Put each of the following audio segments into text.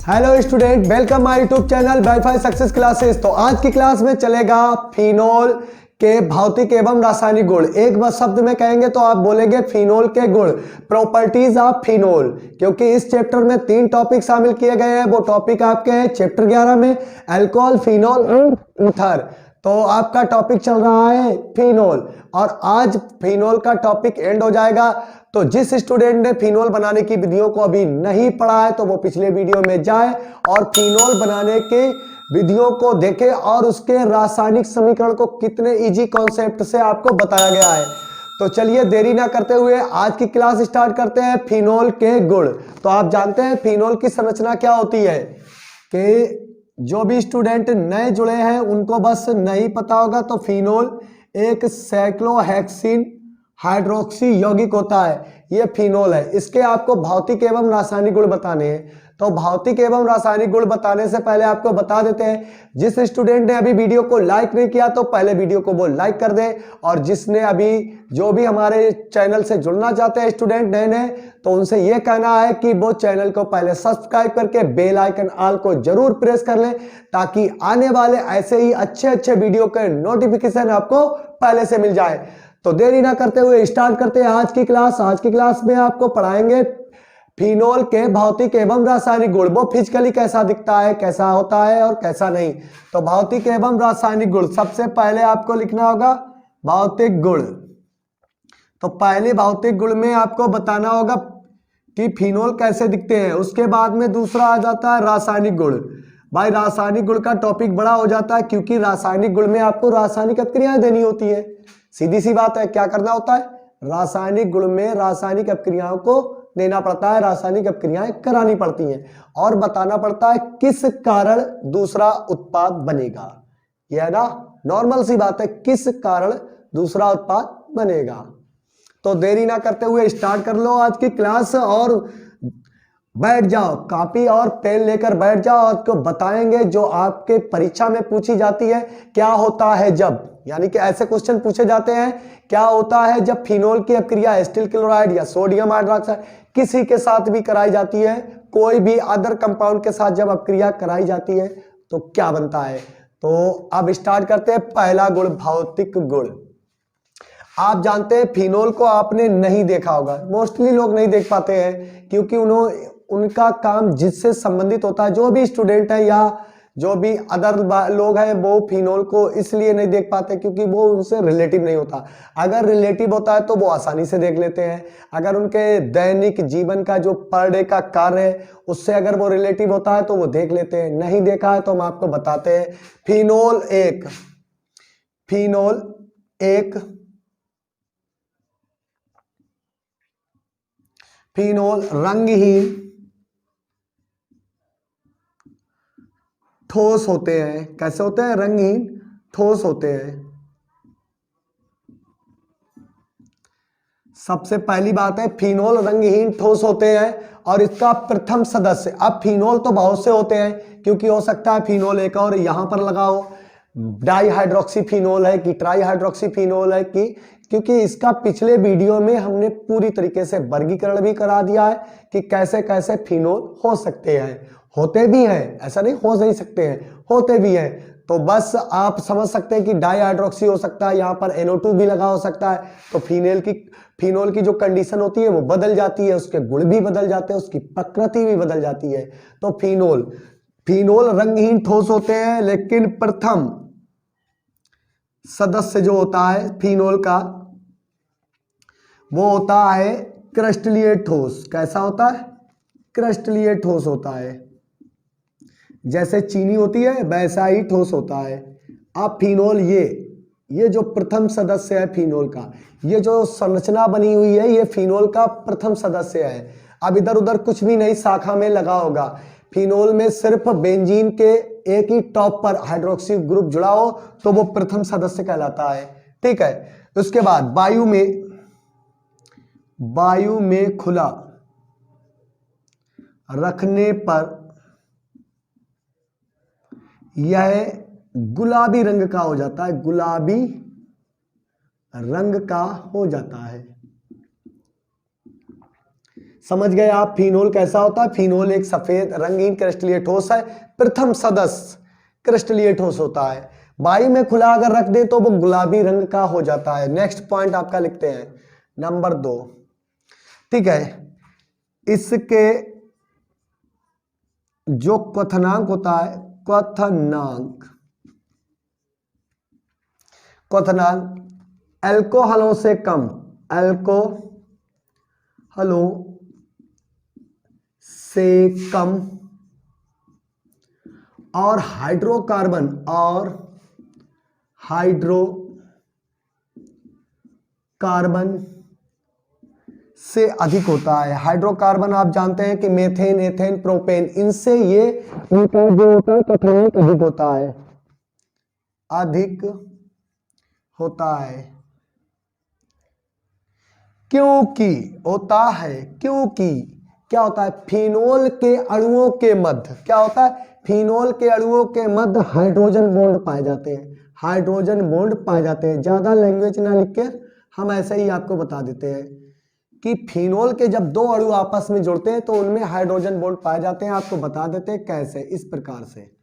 Hello student, welcome my YouTube channel wifi success classes. तो आज की क्लास में चलेगा फिनोल के भौतिक एवं रासायनिक गुण। एक बार शब्द में कहेंगे तो आप बोलेंगे फिनोल के गुण, प्रॉपर्टीज ऑफ फिनोल। क्योंकि इस चैप्टर में 3 टॉपिक शामिल किए गए हैं। वो टॉपिक आपके हैं चैप्टर 11 में अल्कोहल, फिनोल और ईथर। तो आपका टॉपिक चल रहा है फिनोल और आज फिनोल का टॉपिक एंड हो जाएगा। तो जिस स्टूडेंट ने फिनोल बनाने की विधियों को अभी नहीं पढ़ा है तो वो पिछले वीडियो में जाए और फिनोल बनाने के विधियों को देखे और उसके रासायनिक समीकरण को कितने इजी कॉन्सेप्ट से आपको बताया गया है। तो चलिए देरी ना करते हुए आज की क्लास स्टार्ट करते हैं। फिनोल के गुण। तो आप जानते हैं फिनोल की संरचना क्या होती है कि जो भी स्टूडेंट नए जुड़े हैं उनको बस नहीं पता होगा। तो फिनोल एक साइक्लोहेक्सिन हाइड्रोक्सी यौगिक होता है, ये फिनोल है। इसके आपको भौतिक एवं रासायनिक गुण बताने हैं। तो भौतिक एवं रासायनिक गुण बताने से पहले आपको बता देते हैं, जिस स्टूडेंट ने अभी वीडियो को लाइक नहीं किया तो पहले वीडियो को वो लाइक कर दे। और जिसने अभी जो भी हमारे चैनल से जुड़ना चाहते हैं स्टूडेंट नए नए, तो उनसे ये कहना है कि वो चैनल को पहले सब्सक्राइब करके बेल आइकन ऑल को जरूर प्रेस कर लें, ताकि आने वाले ऐसे ही अच्छे वीडियो के नोटिफिकेशन आपको पहले से मिल जाए। तो देरी ना करते हुए स्टार्ट करते हैं आज की क्लास। आज की क्लास में आपको पढ़ाएंगे फिनोल के भौतिक एवं रासायनिक गुण। वो फिजिकली कैसा दिखता है, कैसा होता है और कैसा नहीं। तो भौतिक एवं रासायनिक गुण, सबसे पहले आपको लिखना होगा भौतिक गुण। तो पहले भौतिक गुण में आपको बताना होगा कि फिनोल कैसे दिखते हैं। उसके बाद में दूसरा आ जाता है रासायनिक गुण। भाई रासायनिक गुण का टॉपिक बड़ा हो जाता है, क्योंकि रासायनिक गुण में आपको रासायनिक अभिक्रियाएं देनी होती है। सीधी सी बात है, क्या करना होता है, रासायनिक गुण में रासायनिक अभिक्रियाओं को देना पड़ता है, रासायनिक अभिक्रियाएं करानी पड़ती हैं और बताना पड़ता है किस कारण दूसरा उत्पाद बनेगा। यह है ना, नॉर्मल सी बात है, किस कारण दूसरा उत्पाद बनेगा। तो देरी ना करते हुए स्टार्ट कर लो आज की क्लास और बैठ जाओ, कॉपी और पेन लेकर बैठ जाओ और आपको बताएंगे जो आपके परीक्षा में पूछी जाती है। क्या होता है जब, यानी कि ऐसे क्वेश्चन पूछे जाते हैं, क्या होता है जब फिनोल की अभिक्रिया एसिटिल क्लोराइड या सोडियम हाइड्रोक्साइड किसी के साथ भी कराई जाती है, कोई भी अदर कंपाउंड के साथ जब अभिक्रिया कराई जाती है तो क्या बनता है। तो अब स्टार्ट करते हैं। पहला गुण भौतिक गुण। आप जानते हैं फिनोल को आपने नहीं देखा होगा, मोस्टली लोग नहीं देख पाते हैं, क्योंकि उनका काम जिससे संबंधित होता है, जो भी स्टूडेंट है या जो भी अदर लोग हैं वो फिनोल को इसलिए नहीं देख पाते क्योंकि वो उनसे रिलेटिव नहीं होता। अगर रिलेटिव होता है तो वो आसानी से देख लेते हैं। अगर उनके दैनिक जीवन का जो पर डे का कार्य है उससे अगर वो रिलेटिव होता है तो वो देख लेते हैं। नहीं देखा है तो हम आपको बताते हैं। फिनोल एक फिनोल रंगहीन ठोस होते हैं। कैसे होते हैं, रंगहीन ठोस होते हैं। सबसे पहली बात है, फिनोल रंगहीन ठोस होते हैं और इसका प्रथम सदस्य, अब फिनोल तो बहुत से होते हैं, क्योंकि हो सकता है फिनोल एक और यहां पर लगा हो, डाई हाइड्रोक्सी फिनोल है कि ट्राई हाइड्रोक्सी फिनोल है कि, क्योंकि इसका पिछले वीडियो में हमने पूरी तरीके से वर्गीकरण भी करा दिया है कि कैसे कैसे फिनोल हो सकते हैं। होते भी हैं, ऐसा नहीं हो नहीं सकते हैं, होते भी हैं। तो बस आप समझ सकते हैं कि डाई हाइड्रोक्सी हो सकता है, यहाँ पर NO2 भी लगा हो सकता है। तो फिनोल की जो कंडीशन होती है वो बदल जाती है, उसके गुण भी बदल जाते हैं, उसकी प्रकृति भी बदल जाती है। तो फिनोल रंगहीन ठोस होते हैं, लेकिन प्रथम सदस्य जो होता है फिनोल का वो होता है क्रिस्टलीय ठोस। कैसा होता है, क्रिस्टलीय ठोस होता है। जैसे चीनी होती है वैसा ही ठोस होता है। अब फिनोल ये जो प्रथम सदस्य है फिनोल का, ये जो संरचना बनी हुई है ये फिनोल का प्रथम सदस्य है। अब इधर उधर कुछ भी नहीं शाखा में लगा होगा। फिनोल में सिर्फ बेंजीन के एक ही टॉप पर हाइड्रोक्सी ग्रुप जुड़ा हो तो वो प्रथम सदस्य कहलाता है। ठीक है। उसके बाद वायु में खुला रखने पर यह गुलाबी रंग का हो जाता है, गुलाबी रंग का हो जाता है। समझ गए आप फिनोल कैसा होता है? फिनोल एक सफेद रंगीन क्रिस्टलीय ठोस है, प्रथम सदस्य क्रिस्टलीय ठोस होता है। वायु में खुला अगर रख दे तो वो गुलाबी रंग का हो जाता है। नेक्स्ट पॉइंट आपका लिखते हैं नंबर 2। ठीक है, इसके जो क्वथनांक होता है, क्वथनांक एल्कोहलों से कम, एल्कोहलों से कम और हाइड्रोकार्बन से अधिक होता है। हाइड्रोकार्बन आप जानते हैं कि मेथेन, एथेन, प्रोपेन, इनसे ये इनका जो होता है क्वथनांक अधिक होता है, अधिक होता है। क्योंकि क्या होता है? फिनोल के अणुओं के मध्य क्या होता है? फिनोल के अणुओं के मध्य हाइड्रोजन बॉन्ड पाए जाते हैं, हाइड्रोजन बॉन्ड पाए जाते हैं। ज्यादा लैंग्वेज ना लिख के हम ऐसे ही आपको बता देते हैं कि फिनोल के जब दो अणु आपस में जुड़ते हैं तो उनमें हाइड्रोजन बॉन्ड पाए जाते हैं। आपको बता देते हैं कैसे, इस प्रकार से।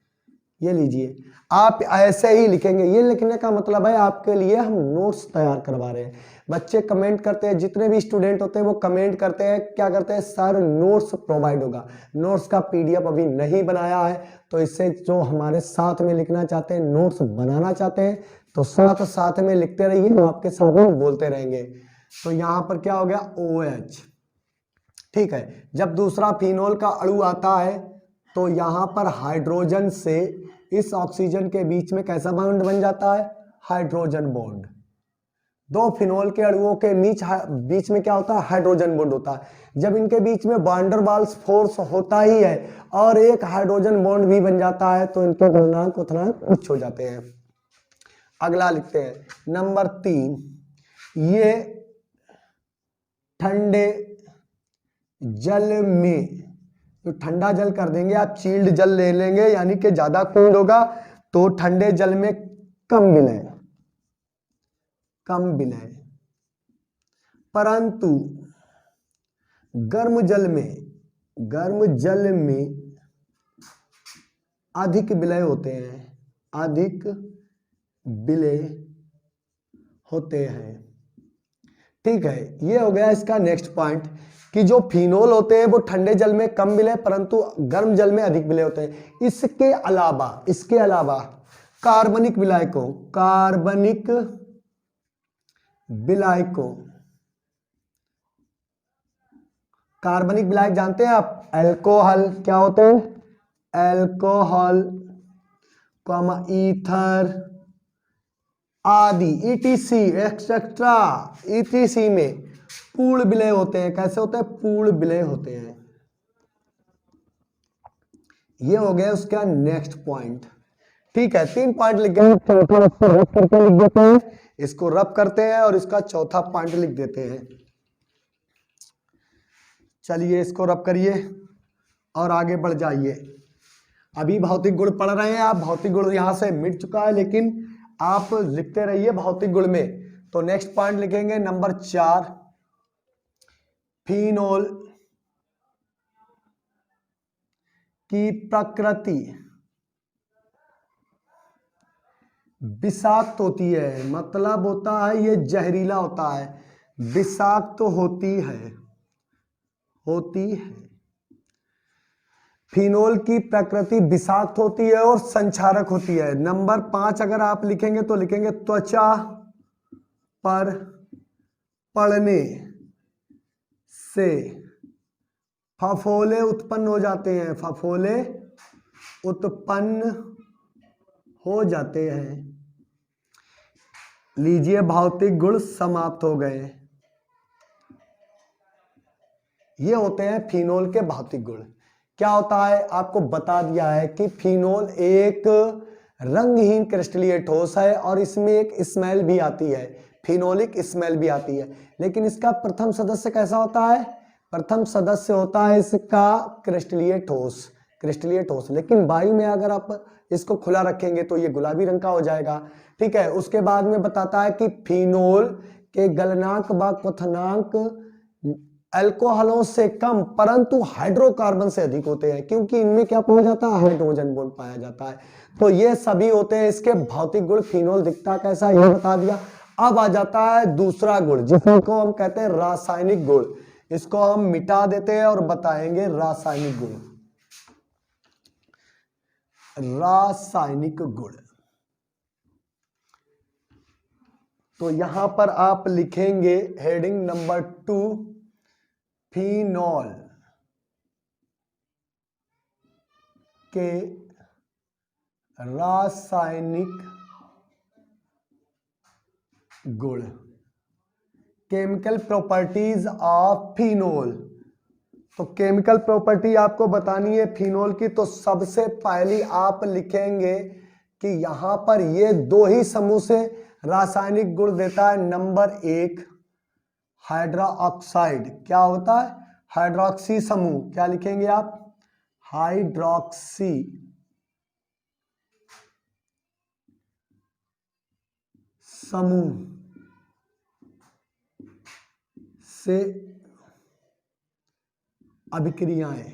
ये लीजिए, आप ऐसे ही लिखेंगे। ये लिखने का मतलब है आपके लिए हम नोट्स तैयार करवा रहे हैं। बच्चे कमेंट करते हैं, जितने भी स्टूडेंट होते हैं वो कमेंट करते हैं, क्या करते हैं? सर नोट्स प्रोवाइड होगा। नोट्स का पीडीएफ अभी नहीं बनाया है, तो इससे जो हमारे साथ में लिखना चाहते हैं, नोट्स बनाना चाहते हैं, तो साथ में लिखते रहिए, हम आपके साथ में बोलते रहेंगे। तो यहां पर क्या हो गया? OH। ठीक है, जब दूसरा फिनोल का अणु आता है तो यहां पर हाइड्रोजन से इस ऑक्सीजन के बीच में कैसा बॉन्ड बन जाता है? Hydrogen bond. दो फिनोल के अणुओं के बीच में क्या होता है? हाइड्रोजन बॉन्ड होता है। जब इनके बीच में वैन डर वाल्स फोर्स होता ही है और एक हाइड्रोजन बॉन्ड भी बन जाता है तो इनके गलनांक क्वथनांक उच्च हो जाते हैं। अगला लिखते हैं नंबर 3। ये ठंडे जल में, तो ठंडा जल कर देंगे आप, चिल्ड जल ले लेंगे, यानी कि ज्यादा कोल्ड होगा तो ठंडे जल में कम विलय, परंतु गर्म जल में अधिक विलय होते हैं। ठीक है, ये हो गया इसका नेक्स्ट पॉइंट कि जो फिनोल होते हैं वो ठंडे जल में कम विलय परंतु गर्म जल में अधिक विलय होते हैं। इसके अलावा कार्बनिक विलायक जानते हैं आप? अल्कोहल क्या होते हैं? अल्कोहल, ईथर आदि, ETC एक्सेट्रा, ETC में पूर्ण विलय होते हैं। कैसे होते हैं? पूर्ण विलय होते हैं। ये हो गया उसका नेक्स्ट पॉइंट। ठीक है, 3 पॉइंट लिख गए, चौथा इसको रब करके लिख देते हैं, इसको रब करते हैं और इसका चौथा पॉइंट लिख देते हैं। चलिए इसको रब करिए और आगे बढ़ जाइए। अभी भौतिक गुण पढ़ रहे हैं आप, भौतिक गुण यहां से मिट चुका है, लेकिन आप लिखते रहिए भौतिक गुण में। तो नेक्स्ट पॉइंट लिखेंगे नंबर 4। फिनोल की प्रकृति विषाक्त होती है, मतलब होता है ये जहरीला होता है, विषाक्त होती है। फिनोल की प्रकृति विषाक्त होती है और संक्षारक होती है। नंबर 5 अगर आप लिखेंगे तो लिखेंगे त्वचा पर पड़ने से फफोले उत्पन्न हो जाते हैं, लीजिए भौतिक गुण समाप्त हो गए। ये होते हैं फिनोल के भौतिक गुण। क्या होता है आपको बता दिया है कि फिनोल एक रंगहीन क्रिस्टलीय ठोस है और इसमें एक स्मेल भी आती है, फिनोलिक स्मेल भी आती है। लेकिन इसका प्रथम सदस्य कैसा होता है? प्रथम सदस्य होता है इसका क्रिस्टलीय ठोस। लेकिन वायु में अगर आप इसको खुला रखेंगे तो ये गुलाबी रंग का हो जाएगा। ठीक है, उसके बाद में बताता है कि फिनोल के गलनांक व क्वथनांक अल्कोहलों से कम परंतु हाइड्रोकार्बन से अधिक होते हैं, क्योंकि इनमें क्या पाया जाता है, हाइड्रोजन बॉन्ड पाया जाता है। तो ये सभी होते हैं। इसके भौतिक गुण, फिनोल दिखता कैसा ये बता दिया। अब आ जाता है दूसरा गुण जिसको हम कहते हैं रासायनिक गुण। इसको हम मिटा देते हैं और बताएंगे रासायनिक गुण। रासायनिक गुण, तो यहां पर आप लिखेंगे हेडिंग नंबर 2, फिनोल के रासायनिक गुण, केमिकल प्रॉपर्टीज ऑफ फिनोल। तो केमिकल प्रॉपर्टी आपको बतानी है फिनोल की, तो सबसे पहली आप लिखेंगे कि यहां पर ये दो ही समूह से रासायनिक गुण देता है। नंबर 1 हाइड्रोक्साइड, क्या होता है, हाइड्रोक्सी समूह। क्या लिखेंगे आप, हाइड्रोक्सी समूह से अभिक्रियाएं,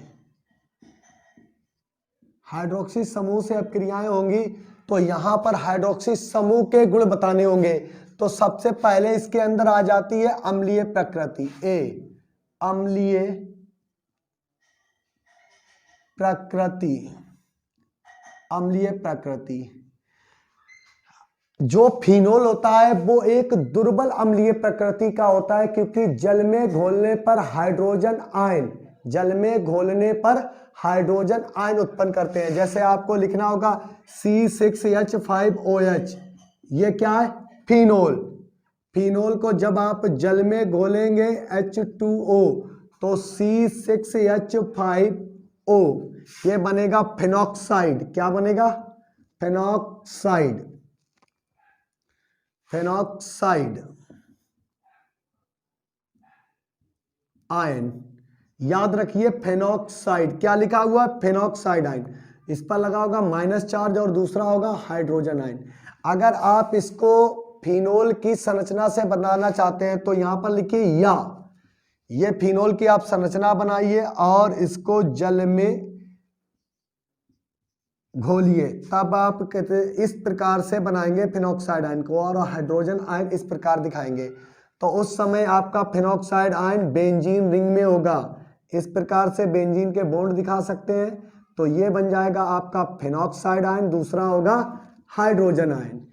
हाइड्रोक्सी समूह से अभिक्रियाएं होंगी। तो यहां पर हाइड्रोक्सी समूह के गुण बताने होंगे। तो सबसे पहले इसके अंदर आ जाती है अम्लीय प्रकृति, ए अम्लीय प्रकृति। अम्लीय प्रकृति, जो फिनोल होता है वो एक दुर्बल अम्लीय प्रकृति का होता है, क्योंकि जल में घोलने पर हाइड्रोजन आयन, जल में घोलने पर हाइड्रोजन आयन उत्पन्न करते हैं। जैसे आपको लिखना होगा C6H5OH, ये क्या है, फिनोल। फिनोल को जब आप जल में घोलेंगे H2O तो C6H5O, ये बनेगा फेनॉक्साइड। क्या बनेगा, फेनॉक्साइड। फेनॉक्साइड आयन, याद रखिए फेनॉक्साइड, क्या लिखा हुआ है, फेनॉक्साइड आयन। इस पर लगा होगा माइनस चार्ज और दूसरा होगा हाइड्रोजन आयन। अगर आप इसको फिनोल की संरचना से बनाना चाहते हैं तो यहां पर लिखिए या, ये फिनोल की आप संरचना बनाइए और इसको जल में घोलिए, तब आप कहते इस प्रकार से बनाएंगे फिनॉक्साइड आयन को, और हाइड्रोजन आयन इस प्रकार दिखाएंगे। तो उस समय आपका फिनॉक्साइड आयन बेंजीन रिंग में होगा। इस प्रकार से बेंजीन के बॉन्ड दिखा सकते हैं। तो ये बन जाएगा आपका फिनॉक्साइड आयन, दूसरा होगा हाइड्रोजन आयन।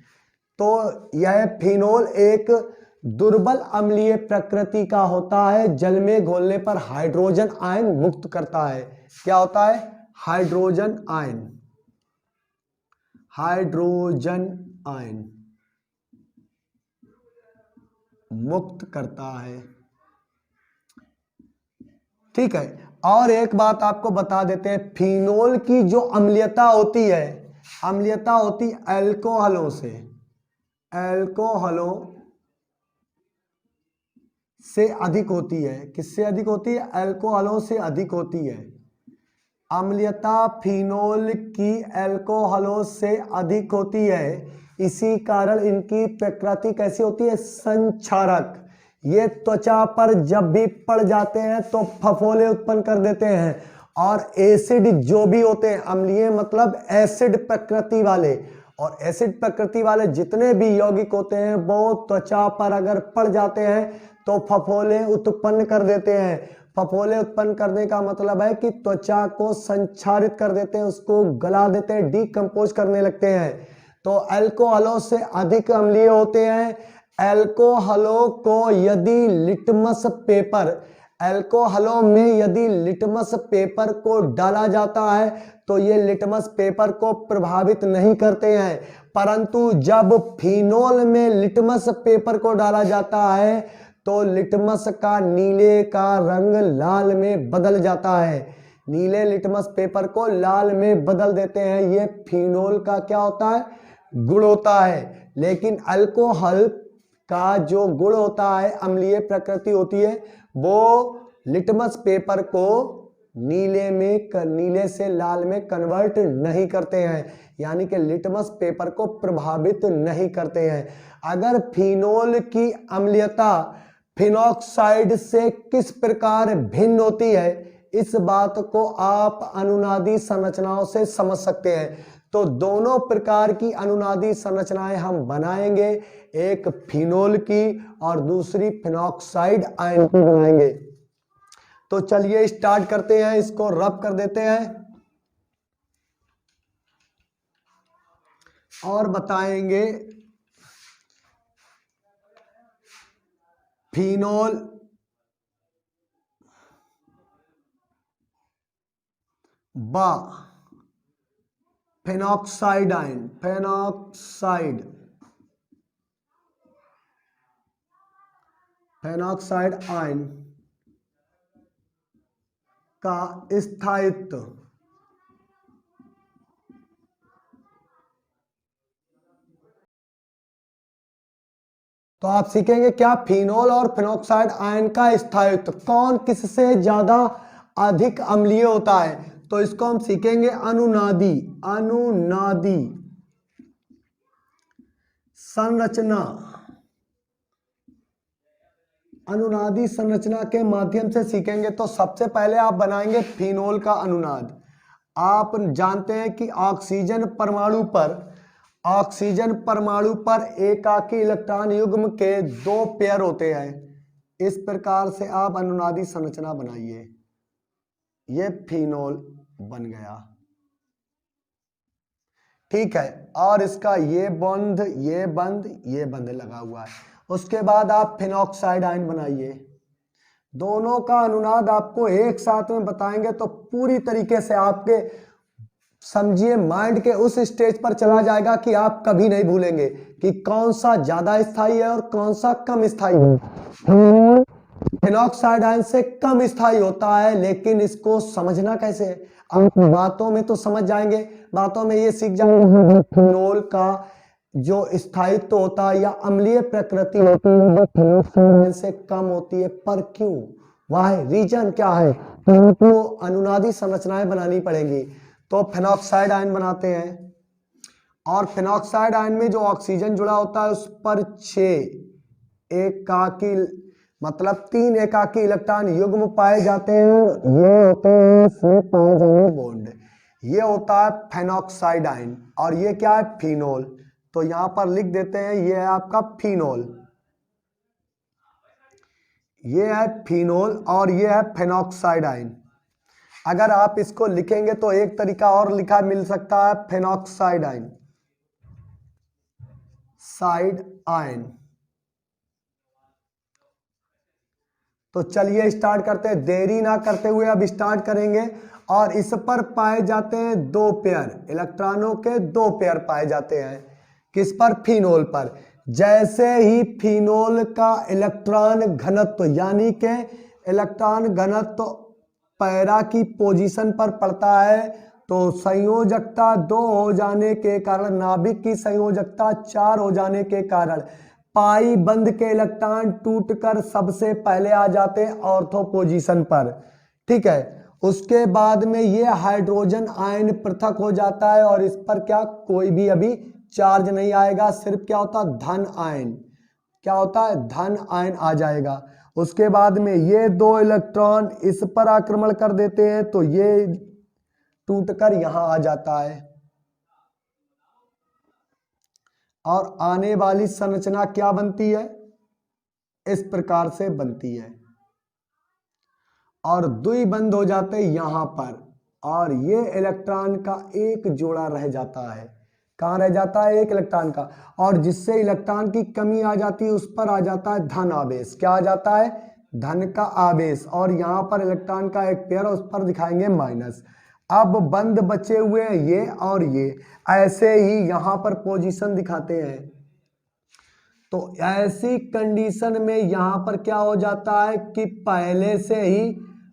तो यह फिनोल एक दुर्बल अम्लीय प्रकृति का होता है, जल में घोलने पर हाइड्रोजन आयन मुक्त करता है। क्या होता है, हाइड्रोजन आयन, हाइड्रोजन आयन मुक्त करता है। ठीक है, और एक बात आपको बता देते हैं, फिनोल की जो अम्लीयता होती है, अम्लीयता होती अल्कोहलों से, अल्कोहलों से अधिक होती है। किससे अधिक होती है, अल्कोहलों से अधिक होती है। अम्लीयता फिनोल की अल्कोहलों से अधिक होती है, इसी कारण इनकी प्रकृति कैसी होती है, संक्षारक। ये त्वचा पर जब भी पड़ जाते हैं तो फफोले उत्पन्न कर देते हैं, और एसिड जो भी होते हैं, अम्लीय मतलब एसिड प्रकृति वाले, और एसिड प्रकृति वाले जितने भी यौगिक होते हैं वो त्वचा पर अगर पड़ जाते हैं तो फफोले उत्पन्न कर देते हैं। फफोले उत्पन्न करने का मतलब है कि त्वचा को संक्षारित कर देते हैं, उसको गला देते हैं, डिकम्पोज करने लगते हैं। तो अल्कोहलों से अधिक अम्लीय होते हैं। अल्कोहलों को यदि लिटमस पेपर, अल्कोहलों में यदि लिटमस पेपर को डाला जाता है तो ये लिटमस पेपर को प्रभावित नहीं करते हैं, परंतु जब फिनोल में लिटमस पेपर को डाला जाता है तो लिटमस का नीले का रंग लाल में बदल जाता है। नीले लिटमस पेपर को लाल में बदल देते हैं। ये फिनोल का क्या होता है, गुण होता है। लेकिन अल्कोहल का जो गुण होता है, अम्लीय प्रकृति होती है, वो लिटमस पेपर को नीले से लाल में कन्वर्ट नहीं करते हैं, यानी कि लिटमस पेपर को प्रभावित नहीं करते हैं। अगर फिनोल की अम्लीयता फिनॉक्साइड से किस प्रकार भिन्न होती है, इस बात को आप अनुनादी संरचनाओं से समझ सकते हैं। तो दोनों प्रकार की अनुनादी संरचनाएं हम बनाएंगे, एक फिनोल की और दूसरी फिनॉक्साइड आयन की बनाएंगे। तो चलिए स्टार्ट करते हैं, इसको रब कर देते हैं और बताएंगे फिनोल व फिनॉक्साइड आयन, फिनॉक्साइड आयन का स्थायित्व तो आप सीखेंगे क्या, फिनोल और फिनॉक्साइड आयन का स्थायित्व, कौन किससे ज्यादा अधिक अम्लीय होता है। तो इसको हम सीखेंगे अनुनादी संरचना, अनुनादी संरचना के माध्यम से सीखेंगे। तो सबसे पहले आप बनाएंगे फिनोल का अनुनाद। आप जानते हैं कि ऑक्सीजन परमाणु पर एकाकी इलेक्ट्रॉन युग्म के 2 पेयर होते हैं। इस प्रकार से आप अनुनादी संरचना बनाइए। ये फिनोल बन गया, ठीक है, और इसका ये बंध लगा हुआ है। उसके बाद आप फिनॉक्साइड आयन बनाइए। दोनों का अनुनाद आपको एक साथ में बताएंगे तो पूरी तरीके से आपके समझिए माइंड के उस स्टेज पर चला जाएगा कि आप कभी नहीं भूलेंगे कि कौन सा ज्यादा स्थायी है और कौन सा कम स्थायी है। फिनॉक्साइड आयन से कम स्थायी होता है, लेकिन इसको समझना कैसे है, आप बातों में तो समझ जाएंगे, बातों में ये सीख जाएंगे फिनोल का जो स्थायित्व होता है या अम्लीय प्रकृति होती है वो फिनॉक्साइड आयन से कम होती है। पर क्यों, वाह, रीजन क्या है, तो अनुनादी संरचनाएं बनानी पड़ेंगी। तो फिनॉक्साइड आयन बनाते हैं, और फिनॉक्साइड आयन में जो ऑक्सीजन जुड़ा होता है उस पर 3 एकाकी इलेक्ट्रॉन युग्म पाए जाते हैं। ये होते हैं इसमें पाए जाने बॉन्ड। ये होता है फिनॉक्साइड आयन, और ये क्या है, फिनोल। तो यहां पर लिख देते हैं, ये है आपका फिनोल, ये है फिनोल और ये है फिनॉक्साइड आयन। अगर आप इसको लिखेंगे तो एक तरीका और लिखा मिल सकता है, फिनॉक्साइड आयन, साइड आयन। तो चलिए स्टार्ट करते हैं, देरी ना करते हुए अब स्टार्ट करेंगे। और इस पर पाए जाते हैं 2 पेयर, इलेक्ट्रॉनों के 2 पेयर पाए जाते हैं। किस पर, फिनोल पर। जैसे ही फिनोल का इलेक्ट्रॉन घनत्व यानी कि इलेक्ट्रॉन घनत्व पैरा की पोजीशन पर पड़ता है तो संयोजकता 2 हो जाने के कारण, नाभिक की संयोजकता 4 हो जाने के कारण पाई बंध के इलेक्ट्रॉन टूटकर सबसे पहले आ जाते हैं ऑर्थो पोजीशन पर, ठीक है। उसके बाद में ये हाइड्रोजन आयन पृथक हो जाता है और इस पर क्या, कोई भी अभी चार्ज नहीं आएगा, सिर्फ क्या होता है, धन आयन, क्या होता है, धन आयन आ जाएगा। उसके बाद में ये 2 इलेक्ट्रॉन इस पर आक्रमण कर देते हैं तो ये टूटकर यहां आ जाता है, और आने वाली संरचना क्या बनती है, इस प्रकार से बनती है, और द्विबंध हो जाते हैं यहां पर, और ये इलेक्ट्रॉन का एक जोड़ा रह जाता है। कहां रह जाता है, एक इलेक्ट्रॉन का, और जिससे इलेक्ट्रॉन की कमी आ जाती है उस पर आ जाता है धन आवेश। क्या आ जाता है, धन का आवेश, और यहां पर इलेक्ट्रॉन का एक पेयर उस पर दिखाएंगे माइनस। अब बंद बचे हुए हैं ये और ये, ऐसे ही यहां पर पोजीशन दिखाते हैं। तो ऐसी कंडीशन में यहां पर क्या हो जाता है कि पहले से ही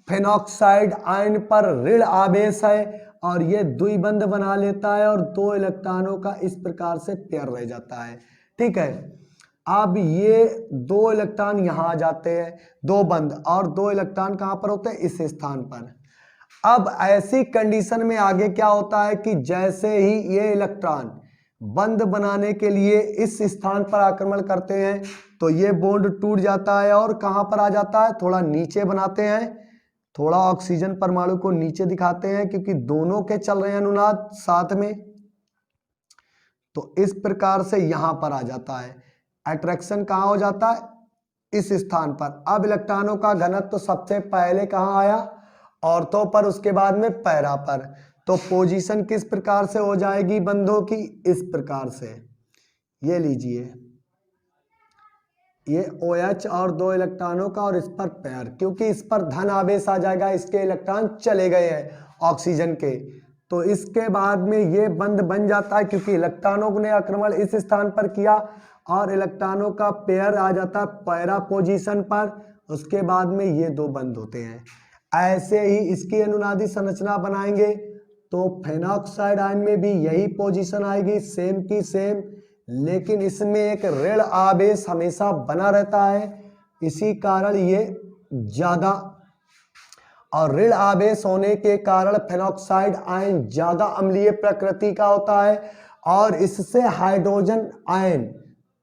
फिनॉक्साइड आयन पर ऋण आवेश है और ये द्विबंध बना लेता है और 2 इलेक्ट्रॉनों का इस प्रकार से पेयर रह जाता है, ठीक है। अब ये 2 इलेक्ट्रॉन यहां आ जाते हैं, 2 बंद, और 2 इलेक्ट्रॉन कहां पर होते हैं, इस स्थान पर। अब ऐसी कंडीशन में आगे क्या होता है कि जैसे ही ये इलेक्ट्रॉन बंद बनाने के लिए इस स्थान पर आक्रमण करते हैं तो ये बॉन्ड टूट जाता है और कहां पर आ जाता है, थोड़ा नीचे बनाते हैं, थोड़ा ऑक्सीजन परमाणु को नीचे दिखाते हैं क्योंकि दोनों के चल रहे हैं अनुनाद साथ में। तो इस प्रकार से यहां पर आ जाता है, अट्रैक्शन कहां हो जाता है, इस स्थान पर। अब इलेक्ट्रॉनों का घनत्व तो सबसे पहले कहां आया, ऑर्थो पर, उसके बाद में पैरा पर। तो पोजीशन किस प्रकार से हो जाएगी बंधों की, इस प्रकार से। ये लीजिए, ये OH और 2 इलेक्ट्रॉनों का और इस पर पेयर, क्योंकि इस पर धन आवेश आ जाएगा, इसके इलेक्ट्रॉन चले गए हैं ऑक्सीजन के, तो इसके बाद में ये बंध बन जाता है क्योंकि इलेक्ट्रॉनों ने आक्रमण इस स्थान पर किया और इलेक्ट्रॉनों का पेयर आ जाता है पैरा पोजीशन पर। उसके बाद में ये दो बंद होते हैं। ऐसे ही इसकी अनुनादी संरचना बनाएंगे तो फेनॉक्साइड आयन में भी यही पोजीशन आएगी, सेम की सेम, लेकिन इसमें एक ऋण आवेश हमेशा बना रहता है, इसी कारण ये ज्यादा, और ऋण आवेश होने के कारण फेनॉक्साइड आयन ज्यादा अम्लीय प्रकृति का होता है और इससे हाइड्रोजन आयन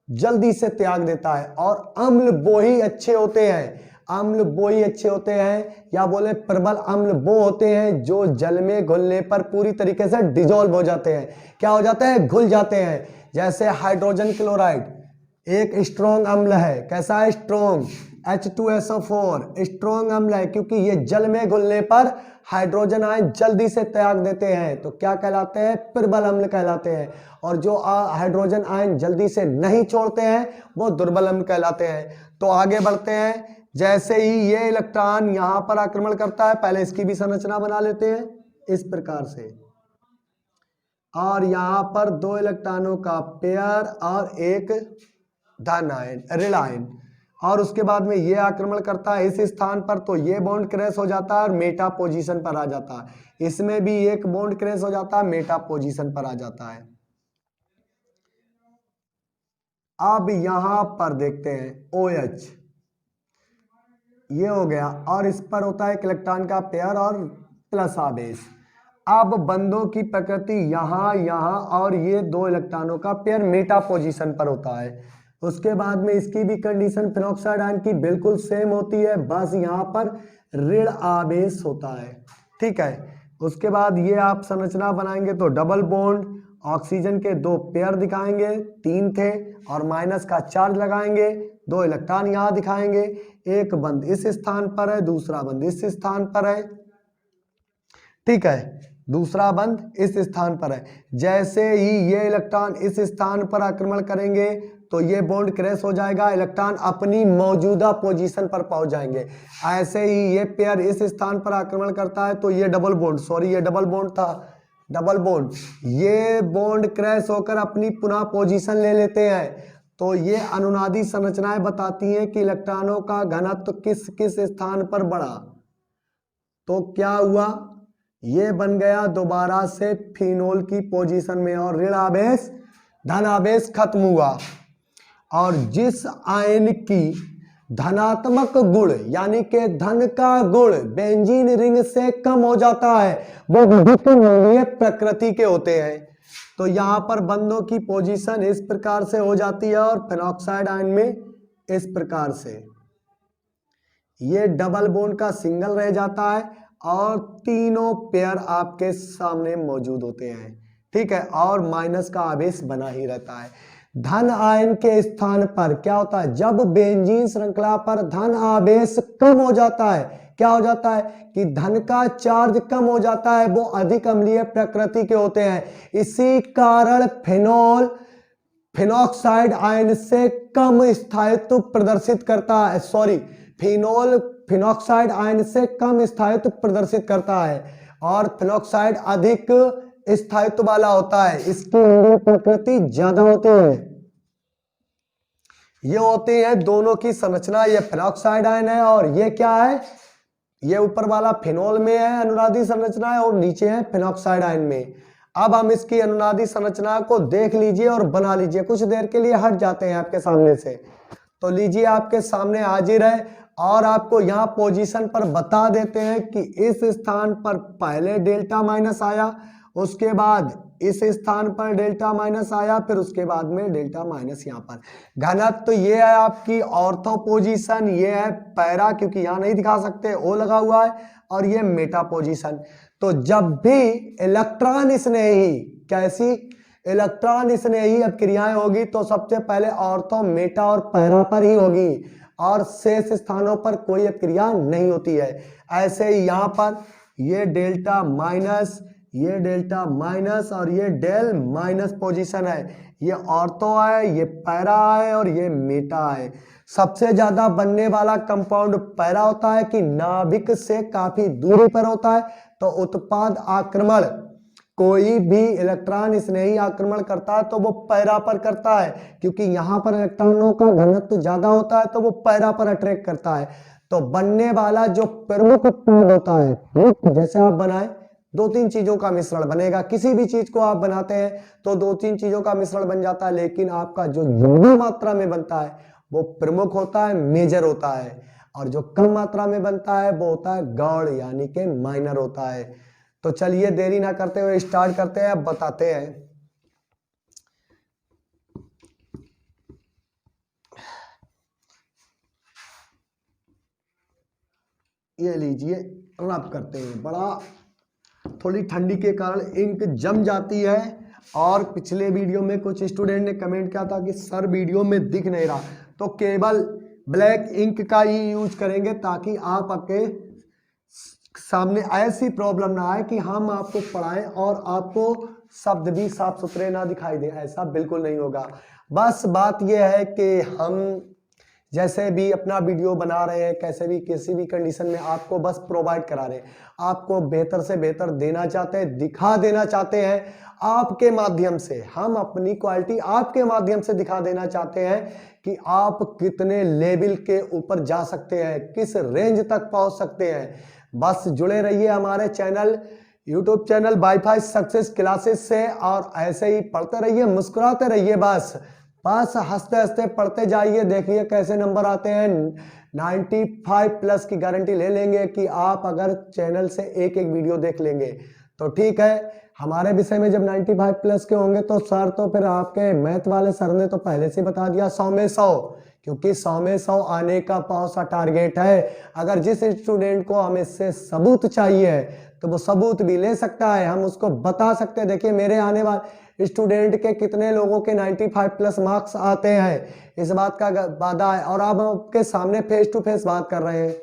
जल्दी से त्याग देता है। और अम्ल वो ही अच्छे होते हैं, अम्ल वो ही अच्छे होते हैं, या बोले प्रबल अम्ल वो होते हैं जो जल में घुलने पर पूरी तरीके से डिजोल्व हो जाते हैं। क्या हो जाते हैं, घुल जाते हैं। जैसे हाइड्रोजन क्लोराइड एक स्ट्रॉन्ग अम्ल है, कैसा है, स्ट्रॉन्ग, H2SO4 स्ट्रॉन्ग अम्ल है क्योंकि ये जल में घुलने पर हाइड्रोजन आयन जल्दी से त्याग देते हैं, तो क्या कहलाते हैं, प्रबल अम्ल कहलाते हैं। और जो हाइड्रोजन आयन जल्दी से नहीं छोड़ते हैं वो दुर्बल अम्ल कहलाते हैं। तो आगे बढ़ते हैं, जैसे ही ये इलेक्ट्रॉन यहां पर आक्रमण करता है, पहले इसकी भी संरचना बना लेते हैं इस प्रकार से, और यहां पर 2 इलेक्ट्रॉनों का पेयर और एक धन आयन, ऋण आयन, और उसके बाद में ये आक्रमण करता है इस स्थान पर, तो ये बॉन्ड क्रैश हो जाता है और मेटा पोजीशन पर आ जाता है। इसमें भी एक बॉन्ड क्रैश हो जाता है, मेटा पोजीशन पर आ जाता है। अब यहां पर देखते हैं OH, ये हो गया, और इस पर होता है एक इलेक्ट्रॉन का पेयर और प्लस आवेश। अब बंधों की प्रकृति यहां यहां और ये 2 इलेक्ट्रॉनों का पेयर मेटा पोजीशन पर होता है। उसके बाद में इसकी भी कंडीशन फेनॉक्साइड आयन की बिल्कुल सेम होती है, बस यहां पर ऋण आवेश होता है, ठीक है। उसके बाद ये आप संरचना बनाएंगे तो डबल बॉन्ड, ऑक्सीजन के 2 पेयर दिखाएंगे, 3 थे, और माइनस का चार्ज लगाएंगे, 2 इलेक्ट्रॉन यहां दिखाएंगे, एक बंद इस स्थान पर है, दूसरा बंद इस स्थान पर है, ठीक है, दूसरा बंद इस स्थान पर है। जैसे ही ये इलेक्ट्रॉन इस स्थान पर आक्रमण करेंगे तो ये बॉन्ड क्रैश हो जाएगा, इलेक्ट्रॉन अपनी मौजूदा पोजीशन पर पहुंच जाएंगे। ऐसे ही ये पेयर इस स्थान पर आक्रमण करता है तो ये डबल बॉन्ड, सॉरी ये डबल बॉन्ड था, डबल बॉन्ड, ये बॉन्ड क्रैश होकर अपनी पुनः पोजीशन ले लेते हैं। तो ये अनुनादी संरचनाएं बताती हैं कि इलेक्ट्रॉनों का घनत्व किस किस स्थान पर बढ़ा। तो क्या हुआ, ये बन गया दोबारा से फिनोल की पोजीशन में और ऋण आवेश धन आवेश खत्म हुआ। और जिस आयन की धनात्मक गुण यानी कि धन का गुण बेंजीन रिंग से कम हो जाता है वो अधिक अम्लीय प्रकृति के होते हैं। तो यहां पर बंधों की पोजीशन इस प्रकार से हो जाती है और फेनॉक्साइड आयन में इस प्रकार से, ये डबल बॉन्ड का सिंगल रह जाता है और तीनों पेयर आपके सामने मौजूद होते हैं, ठीक है, और माइनस का आवेश बना ही रहता है। धन आयन के स्थान पर क्या होता है, जब बेंजीन श्रृंखला पर धन आवेश कम हो जाता है, क्या हो जाता है कि धन का चार्ज कम हो जाता है, वो अधिक अम्लीय प्रकृति के होते हैं। इसी कारण फेनॉल फेनॉक्साइड आयन से कम स्थायित्व प्रदर्शित करता है, सॉरी फिनोल फिनॉक्साइड आयन से कम स्थायित्व प्रदर्शित करता है और फिनॉक्साइड अधिक स्थायित्व वाला होता है, इसकी प्रकृति ज्यादा होती है। ये होती है दोनों की संरचना, ये फिनॉक्साइड आयन है और ये क्या है, ये ऊपर वाला फिनोल में है अनुनादी संरचना है और नीचे है फिनॉक्साइड आयन में। अब हम इसकी अनुनादी संरचना को देख लीजिए और बना लीजिए, कुछ देर के लिए हट जाते हैं आपके सामने से। तो लीजिए आपके सामने हाजिर है और आपको यहाँ पोजीशन पर बता देते हैं कि इस स्थान पर पहले डेल्टा माइनस आया उसके बाद इस स्थान पर डेल्टा माइनस आया, फिर उसके बाद में डेल्टा माइनस यहाँ पर। घनत्व तो ये है आपकी ऑर्थो पोजीशन, ये है पैरा क्योंकि यहाँ नहीं दिखा सकते ओ लगा हुआ है, और ये मेटा पोजीशन। तो जब भी इलेक्ट्रॉन स्नेही, कैसी इलेक्ट्रॉन स्नेही अपक्रियाएं होगी तो सबसे पहले ऑर्थो, मेटा और पैरा पर ही होगी, और शेष स्थानों पर कोई अपक्रिया नहीं होती है। ऐसे ही यहाँ पर ये डेल्टा माइनस, ये डेल्टा माइनस और ये डेल माइनस पोजीशन है, ये ऑर्थो है, ये पैरा है और ये मेटा है। सबसे ज्यादा बनने वाला कंपाउंड पैरा होता है कि नाभिक से काफी दूरी पर होता है, तो उत्पाद आक्रमण, कोई भी इलेक्ट्रॉन स्नेही आक्रमण करता है तो वो पैरा पर करता है, क्योंकि यहाँ पर इलेक्ट्रॉनों का घनत्व ज्यादा होता है तो वो पैरा पर अट्रैक्ट करता है। तो बनने वाला जो प्रमुख उत्पाद होता है, जैसे आप बनाए 2-3 चीजों का मिश्रण बनेगा, किसी भी चीज को आप बनाते हैं तो 2-3 चीजों का मिश्रण बन जाता है, लेकिन आपका जो ज्यादा मात्रा में बनता है वो प्रमुख होता है, मेजर होता है, और जो कम मात्रा में बनता है वो होता है गौड़ यानी कि माइनर होता है। तो चलिए देरी ना करते हुए स्टार्ट करते हैं, अब बताते हैं। ये लीजिए, रब करते हैं, बड़ा थोड़ी ठंडी के कारण इंक जम जाती है, और पिछले वीडियो में कुछ स्टूडेंट ने कमेंट किया था कि सर वीडियो में दिख नहीं रहा, तो केवल ब्लैक इंक का ही यूज करेंगे ताकि आप आपके सामने ऐसी प्रॉब्लम ना आए कि हम आपको पढ़ाएं और आपको शब्द भी साफ सुथरे ना दिखाई दे। ऐसा बिल्कुल नहीं होगा। बस बात यह है कि हम जैसे भी अपना वीडियो बना रहे हैं, कैसे भी किसी भी कंडीशन में आपको बस प्रोवाइड करा रहे हैं, आपको बेहतर से बेहतर देना चाहते हैं, दिखा देना चाहते हैं आपके माध्यम से। हम अपनी क्वालिटी आपके माध्यम से दिखा देना चाहते हैं कि आप कितने लेवल के ऊपर जा सकते हैं, किस रेंज तक पहुंच सकते हैं। बस जुड़े रहिए हमारे channel, YouTube channel wifi success classes से, और ऐसे ही पढ़ते रहिए, मुस्कुराते रहिए, बस हंसते हंसते पढ़ते जाइए। देखिए कैसे नंबर आते हैं। 95+ की गारंटी ले लेंगे कि आप अगर चैनल से एक एक वीडियो देख लेंगे तो ठीक है। हमारे विषय में जब 95+ के होंगे तो सर, तो फिर आपके मैथ वाले सर ने तो पहले से बता दिया 100 में 100, क्योंकि 100 में 100 आने का बहुत सा टारगेट है। अगर जिस स्टूडेंट को हमें से सबूत चाहिए तो वो सबूत भी ले सकता है, हम उसको बता सकते हैं। देखिए मेरे आने वाले स्टूडेंट के कितने लोगों के 95+ मार्क्स आते हैं, इस बात का वादा है, और अब आपके सामने फेस टू फेस बात कर रहे हैं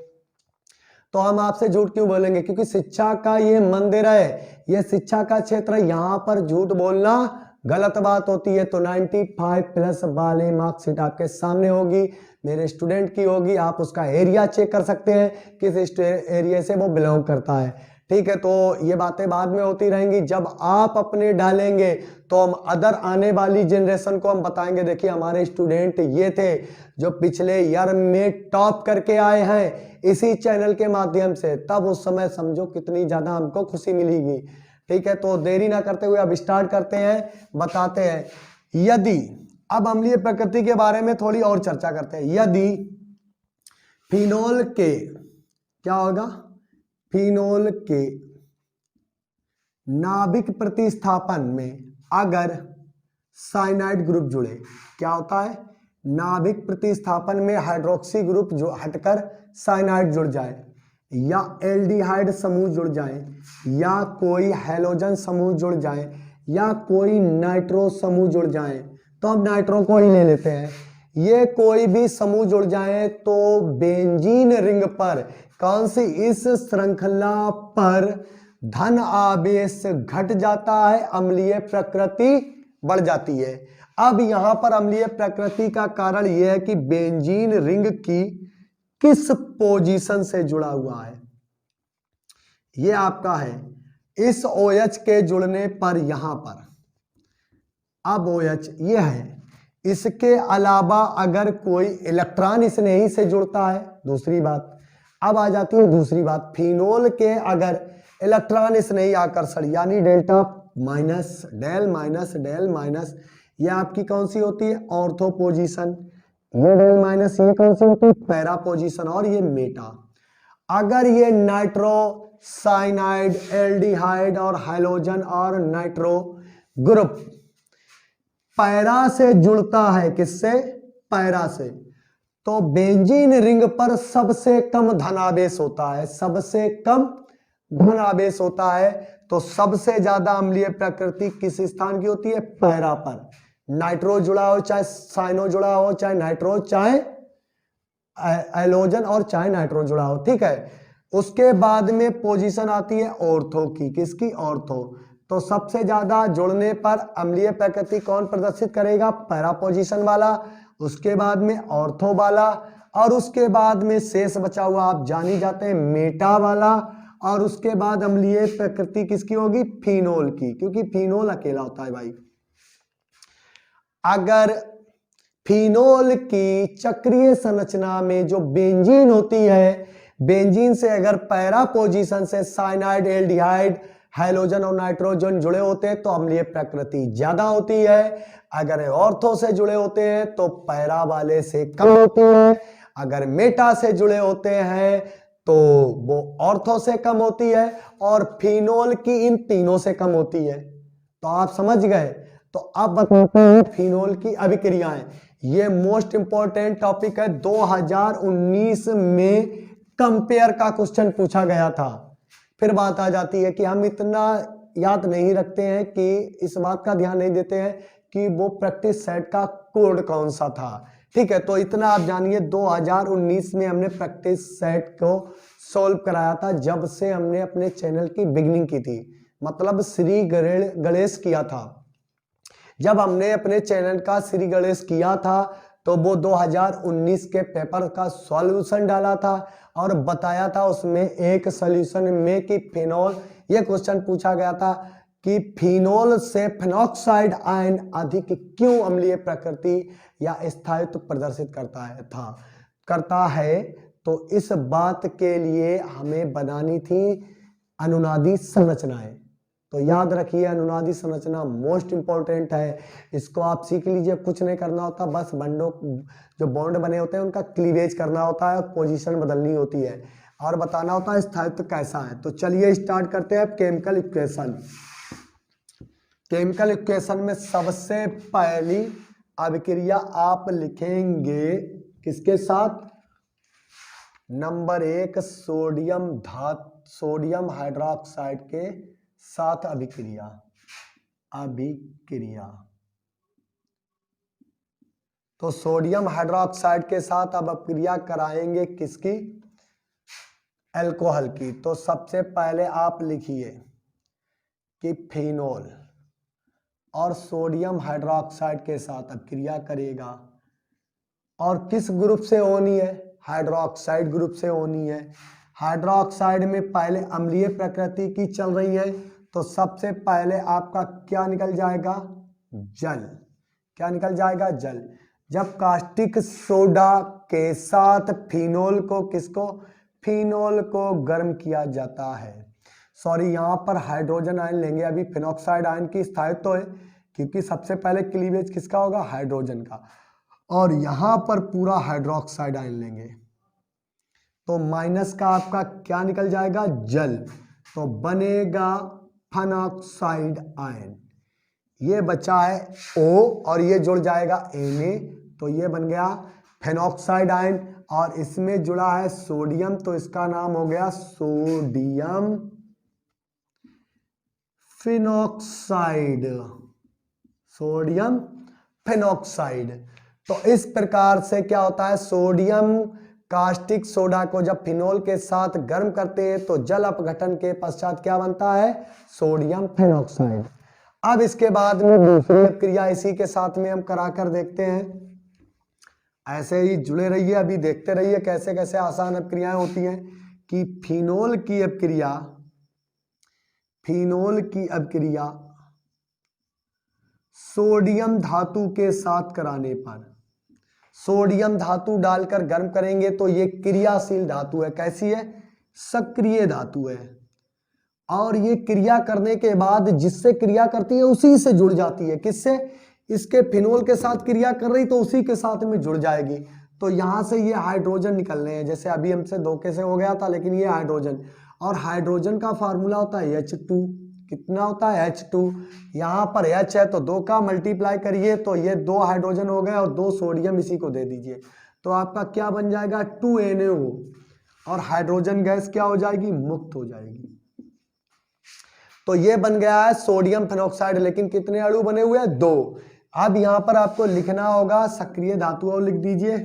तो हम आपसे झूठ क्यों बोलेंगे, क्योंकि शिक्षा का ये मंदिर है, ये शिक्षा का क्षेत्र है, यहाँ पर झूठ बोलना गलत बात होती है। तो 95+ वाले मार्कशीट आपके सामने होगी, मेरे स्टूडेंट की होगी, आप उसका एरिया चेक कर सकते हैं किस एरिया से वो बिलोंग करता है, ठीक है। तो ये बातें बाद में होती रहेंगी, जब आप अपने डालेंगे तो हम अदर आने वाली जनरेशन को हम बताएंगे, देखिए हमारे स्टूडेंट ये थे जो पिछले ईयर में टॉप करके आए हैं इसी चैनल के माध्यम से, तब उस समय समझो कितनी ज्यादा हमको खुशी मिलेगी, ठीक है। तो देरी ना करते हुए अब स्टार्ट करते हैं, बताते हैं। यदि अब अम्लीय प्रकृति के बारे में थोड़ी और चर्चा करते हैं। यदि फिनोल के, क्या होगा, फिनोल के नाभिक प्रतिस्थापन में अगर साइनाइड ग्रुप जुड़े, क्या होता है, नाभिक प्रतिस्थापन में हाइड्रोक्सी ग्रुप जो हटकर साइनाइड जुड़ जाए, या एल्डिहाइड समूह जुड़ जाए, या कोई हैलोजन समूह जुड़ जाए, या कोई नाइट्रो समूह जुड़ जाए, तो अब नाइट्रो को ही ले लेते हैं। ये कोई भी समूह जुड़ जाए तो बेंजीन रिंग पर, कौन सी, इस श्रृंखला पर धन आवेश घट जाता है, अम्लीय प्रकृति बढ़ जाती है। अब यहां पर अम्लीय प्रकृति का कारण यह है कि बेंजीन रिंग की किस पोजीशन से जुड़ा हुआ है, ये आपका है इस OH के जुड़ने पर, यहां पर अब OH ये है। इसके अलावा अगर कोई इलेक्ट्रॉन स्नेही से जुड़ता है, दूसरी बात, अब आ जाती है दूसरी बात, फिनोल के अगर इलेक्ट्रॉन स्नेही आकर्षण यानी delta minus, del minus, del minus, ये आपकी कौन सी होती है, ऑर्थो पोजीशन, ये डेल माइनस ये कौन सी होती है, पैरा पोजीशन, और ये मेटा। अगर ये नाइट्रोसाइनाइड, एल्डिहाइड और हाइड्रोजन और नाइट्रो ग्रुप पैरा से जुड़ता है, किससे? पैरा से, तो बेंजीन रिंग पर सबसे कम धनावेश होता है, सबसे कम धनावेश होता है। तो सबसे ज्यादा अम्लीय प्रकृति किस स्थान की होती है? पैरा पर। नाइट्रो जुड़ा हो, चाहे साइनो जुड़ा हो, चाहे नाइट्रो, चाहे एलोजन और चाहे नाइट्रो जुड़ा हो, ठीक है। उसके बाद में पोजीशन आती है ऑर्थो की, किसकी? ऑर्थो। तो सबसे ज्यादा जुड़ने पर अम्लीय प्रकृति कौन प्रदर्शित करेगा? पैरा पोजीशन वाला, उसके बाद में ऑर्थो वाला, और उसके बाद में शेष बचा हुआ आप जान ही जाते हैं मेटा वाला, और उसके बाद अम्लीय प्रकृति किसकी होगी? फिनोल की, क्योंकि फिनोल अकेला होता है भाई। अगर फिनोल की चक्रीय संरचना में जो बेंजीन होती है, बेंजीन से अगर पैरा पोजीशन से साइनाइड, एल्डिहाइड, हाइड्रोजन और नाइट्रोजन जुड़े होते हैं तो अम्लीय प्रकृति ज्यादा होती है। अगर ऑर्थो से जुड़े होते हैं तो पैरा वाले से कम होती है। अगर मेटा से जुड़े होते हैं तो वो ऑर्थो से कम होती है, और फिनोल की इन तीनों से कम होती है। तो आप समझ गए। तो अब बताते हैं फिनोल की अभिक्रियाएं। ये मोस्ट इंपॉर्टेंट टॉपिक है, 2019 में कंपेयर का क्वेश्चन पूछा गया था। फिर बात आ जाती है कि हम इतना याद नहीं रखते हैं, कि इस बात का ध्यान नहीं देते हैं कि वो प्रैक्टिस सेट का कोड कौन सा था, ठीक है। तो इतना आप जानिए, 2019 में हमने प्रैक्टिस सेट को सॉल्व कराया था, जब से हमने अपने चैनल की बिगिनिंग की थी, मतलब श्री गणेश किया था। जब हमने अपने चैनल का श्री गणेश किया था तो वो 2019 के पेपर का सॉल्यूशन डाला था, और बताया था उसमें एक सॉल्यूशन में कि फिनोल, ये क्वेश्चन पूछा गया था कि फिनोल से फेनॉक्साइड आयन अधिक क्यों अम्लीय प्रकृति या स्थायित्व प्रदर्शित करता है। तो इस बात के लिए हमें बनानी थी अनुनादी संरचनाएं। तो याद रखिए, अनुनादी संरचना मोस्ट इंपॉर्टेंट है, इसको आप सीख लीजिए। कुछ नहीं करना होता, बस बंडों जो बॉन्ड बने होते हैं उनका क्लीवेज करना होता है, पोजीशन बदलनी होती है, और बताना होता है स्थायित्व कैसा है। तो चलिए स्टार्ट करते हैं केमिकल इक्वेशन। केमिकल इक्वेशन में सबसे पहली अभिक्रिया आप लिखेंगे किसके साथ? नंबर 1, सोडियम हाइड्रोक्साइड के साथ अभिक्रिया। तो सोडियम हाइड्रोक्साइड के साथ अब अभिक्रिया कराएंगे किसकी? अल्कोहल की। तो सबसे पहले आप लिखिए कि फिनोल और सोडियम हाइड्रोक्साइड के साथ अभिक्रिया करेगा, और किस ग्रुप से होनी है? हाइड्रोक्साइड ग्रुप से होनी है। हाइड्रोक्साइड में पहले अम्लीय प्रकृति की चल रही है, तो सबसे पहले आपका क्या निकल जाएगा? जल। क्या निकल जाएगा? जल। जब कास्टिक सोडा के साथ फिनोल को गर्म किया जाता है, सॉरी यहाँ पर हाइड्रोजन आयन लेंगे, अभी फेनॉक्साइड आयन की स्थायित्व तो है, क्योंकि सबसे पहले क्लीवेज किसका होगा? हाइड्रोजन का, और यहां पर पूरा हाइड्रोक्साइड आयन लेंगे, तो माइनस का आपका क्या निकल जाएगा? जल। तो बनेगा फेनॉक्साइड आयन। ये बचा है O, और ये जुड़ जाएगा Na, तो ये बन गया फेनॉक्साइड आयन, और इसमें जुड़ा है सोडियम, तो इसका नाम हो गया सोडियम फेनॉक्साइड। Sodium phenoxide. तो इस प्रकार से क्या होता है? सोडियम कास्टिक सोडा को जब फिनोल के साथ गर्म करते हैं तो जल अपघटन के पश्चात क्या बनता है? Sodium phenoxide. अब इसके बाद में दूसरी अभिक्रिया इसी के साथ में हम कराकर देखते हैं। ऐसे ही जुड़े रहिए, अभी देखते रहिए कैसे कैसे आसान अभिक्रियाएं होती हैं। कि फिनोल की अभिक्रिया सोडियम धातु के साथ कराने पर, सोडियम धातु डालकर गर्म करेंगे तो ये क्रियाशील धातु है। कैसी है? सक्रिय धातु है, और ये क्रिया करने के बाद जिससे क्रिया करती है उसी से जुड़ जाती है। किससे? इसके फिनोल के साथ क्रिया कर रही तो उसी के साथ में जुड़ जाएगी। तो यहाँ से ये हाइड्रोजन निकलने हैं, जैसे अभी हमसे धोखे से हो गया था, लेकिन ये हाइड्रोजन, और हाइड्रोजन का फार्मूला होता है H2। कितना होता है H2, यहाँ पर H है तो 2 का मल्टीप्लाई करिए तो ये 2 हाइड्रोजन हो गए और 2 सोडियम इसी को दे दीजिए, तो आपका क्या बन जाएगा 2NaO, और हाइड्रोजन गैस क्या हो जाएगी, मुक्त हो जाएगी। तो ये बन गया है सोडियम फेनॉक्साइड, लेकिन कितने अणु बने हुए हैं, 2। अब यहां पर आपको लिखना होगा सक्रिय धातु, और लिख दीजिए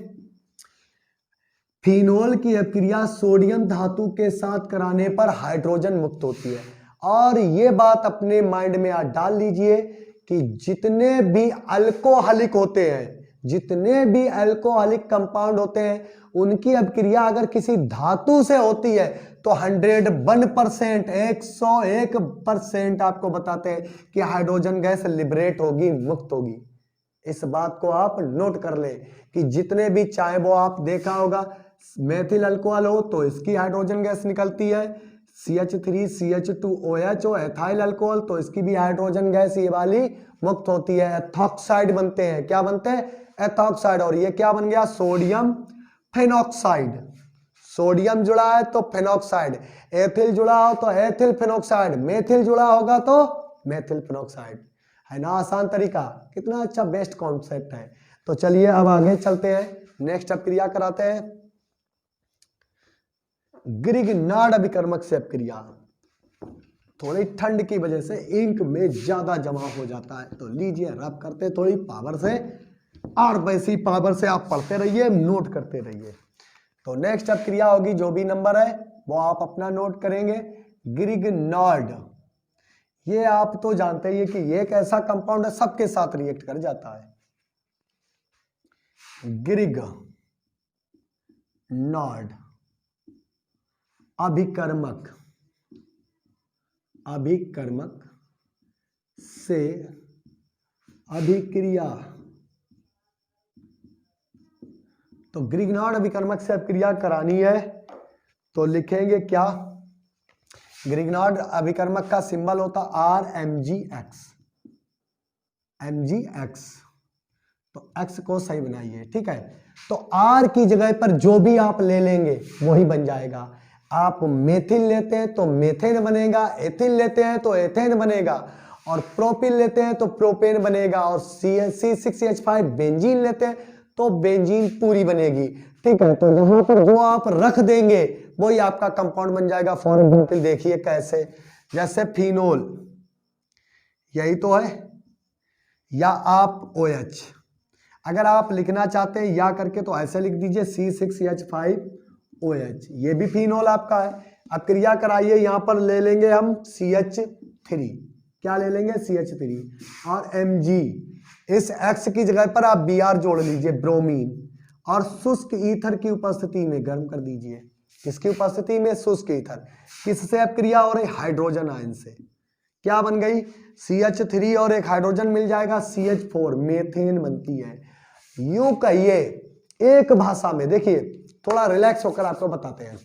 फिनोल की अभिक्रिया सोडियम धातु के साथ कराने पर हाइड्रोजन मुक्त होती है। और ये बात अपने माइंड में आप डाल लीजिए कि जितने भी अल्कोहलिक होते हैं, जितने भी अल्कोहलिक कंपाउंड होते हैं, उनकी अभिक्रिया अगर किसी धातु से होती है तो 101%, 101% आपको बताते हैं कि हाइड्रोजन गैस लिबरेट होगी, मुक्त होगी। इस बात को आप नोट कर ले कि जितने भी, चाहे वो आप देखा होगा मेथिल अल्कोहल हो तो इसकी हाइड्रोजन गैस निकलती है, CH3CH2OH हो एथाइल अल्कोहल तो इसकी भी हाइड्रोजन गैस ये वाली मुक्त होती है। एथॉक्साइड बनते हैं, क्या बनते हैं, एथॉक्साइड। और ये क्या बन गया, सोडियम फेनॉक्साइड। सोडियम जुड़ा है तो फेनॉक्साइड, एथिल जुड़ा हो तो एथिल फेनॉक्साइड, मेथिल जुड़ा होगा तो मेथिल फेनॉक्साइड। है ना आसान तरीका, कितना अच्छा बेस्ट कॉन्सेप्ट है। तो चलिए अब आगे चलते हैं, नेक्स्ट अपक्रिया कराते हैं ग्रिग्नार्ड अभिकर्मक से अपक्रिया। थोड़ी ठंड की वजह से इंक में ज्यादा जमा हो जाता है, तो लीजिए रब करते थोड़ी पावर से, और वैसी पावर से आप पढ़ते रहिए, नोट करते रहिए। तो नेक्स्ट अपक्रिया होगी, जो भी नंबर है वो आप अपना नोट करेंगे, ग्रिग्नार्ड। ये आप तो जानते ही है कि ये एक ऐसा कंपाउंड है सबके साथ रिएक्ट कर जाता है। ग्रिग्नार्ड अभिकर्मक, अभिकर्मक से अभिक्रिया। तो ग्रिग्नार्ड अभिकर्मक से अभिक्रिया करानी है तो लिखेंगे क्या, ग्रिग्नार्ड अभिकर्मक का सिंबल होता RMgX, MgX। तो X को सही बनाइए, ठीक है। तो R की जगह पर जो भी आप ले लेंगे वही बन जाएगा। आप मेथिल लेते हैं तो मेथेन बनेगा, एथिल लेते हैं तो एथेन बनेगा, और प्रोपिल लेते हैं तो प्रोपेन बनेगा, और C6H5 बेंजीन लेते हैं तो बेंजीन पूरी बनेगी, ठीक है। तो यहां पर जो आप रख देंगे वही आपका कंपाउंड बन जाएगा। फॉर एग्जाम्पल देखिए कैसे, जैसे फिनोल, यही तो है, या आप OH। अगर आप लिखना चाहते हैं या करके तो ऐसे लिख दीजिए C6H5OH, ये भी फिनोल आपका है। अब क्रिया कराइए, यहां पर ले लेंगे हम CH3, क्या ले लेंगे CH3, और Mg, इस X की जगह पर आप Br जोड़ लीजिए, ब्रोमीन, और शुष्क ईथर की उपस्थिति में गर्म कर दीजिए। किसकी उपस्थिति में, शुष्क ईथर। किससे अब क्रिया हो रही, हाइड्रोजन आयन से। क्या बन गई, CH3 और एक हाइड्रोजन मिल जाएगा CH4, मेथेन बनती है। यूं कहिए एक भाषा में, देखिए थोड़ा रिलैक्स होकर आपको बताते हैं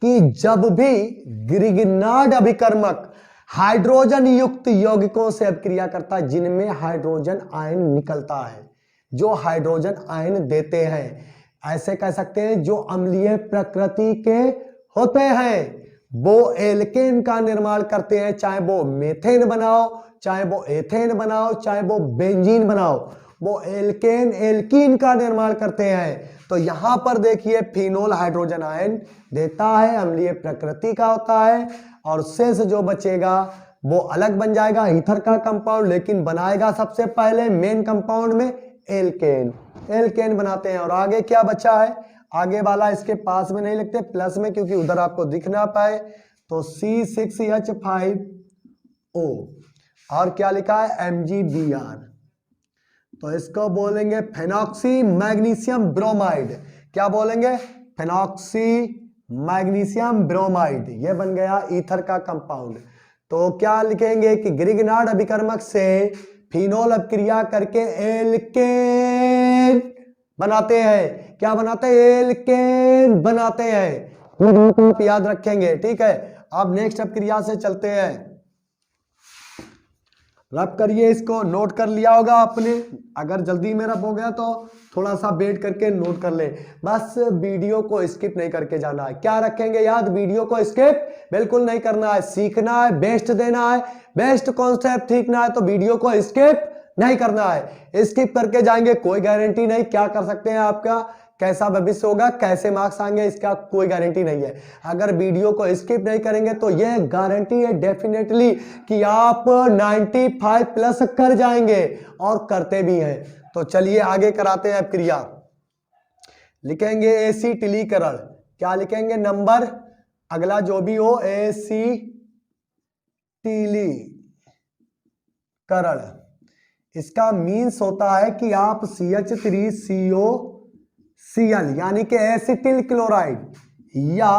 कि जब भी ग्रिग्नार्ड अभिकर्मक हाइड्रोजन युक्त यौगिकों से अभिक्रिया करता है जिनमें हाइड्रोजन आयन निकलता है, जो हाइड्रोजन आयन देते हैं, ऐसे कह सकते हैं जो अम्लीय प्रकृति के होते हैं, वो एल्केन का निर्माण करते हैं। चाहे वो मेथेन बनाओ, चाहे वो एथेन बनाओ, चाहे वो बेंजीन बनाओ, वो एल्केन एल्कीन का निर्माण करते हैं। तो यहां पर देखिए फिनोल हाइड्रोजन आयन देता है, अम्लीय प्रकृति का होता है, और शेष जो बचेगा वो अलग बन जाएगा ईथर का कंपाउंड, लेकिन बनाएगा सबसे पहले मेन कंपाउंड में एल्केन, एल्केन बनाते हैं। और आगे क्या बचा है, आगे वाला इसके पास में नहीं लिखते, प्लस में, क्योंकि उधर आपको दिख ना पाए। तो C6H5O, और क्या लिखा है MgBr, तो इसको बोलेंगे फेनॉक्सी मैग्नीशियम ब्रोमाइड। क्या बोलेंगे, फेनॉक्सी मैग्नीशियम ब्रोमाइड। ये बन गया ईथर का कंपाउंड। तो क्या लिखेंगे कि ग्रिग्नार्ड अभिकर्मक से फिनोल अभिक्रिया करके एल्केन बनाते हैं। क्या बनाते हैं, एल्केन बनाते हैं, आप याद रखेंगे, ठीक है। अब नेक्स्ट अभिक्रिया से चलते हैं। रब करिए, इसको नोट कर लिया होगा आपने। अगर जल्दी में रब हो गया तो थोड़ा सा वेट करके नोट कर ले। बस वीडियो को स्किप नहीं करके जाना है। क्या रखेंगे याद? वीडियो को स्किप बिल्कुल नहीं करना है। सीखना है, बेस्ट देना है, बेस्ट कॉन्सेप्ट सीखना है तो वीडियो को स्किप नहीं करना है। स्किप करके जाएंगे कोई गारंटी नहीं क्या कर सकते हैं, आपका कैसा भविष्य होगा, कैसे मार्क्स आएंगे, इसका कोई गारंटी नहीं है। अगर वीडियो को स्किप नहीं करेंगे तो यह गारंटी है डेफिनेटली कि आप 95 प्लस कर जाएंगे और करते भी हैं। तो चलिए आगे कराते हैं क्रिया। लिखेंगे एसिटिलीकरण। क्या लिखेंगे? नंबर अगला जो भी हो, एसिटिलीकरण। इसका मीन्स होता है कि आप CH3COCl यानी कि एसिटिल क्लोराइड या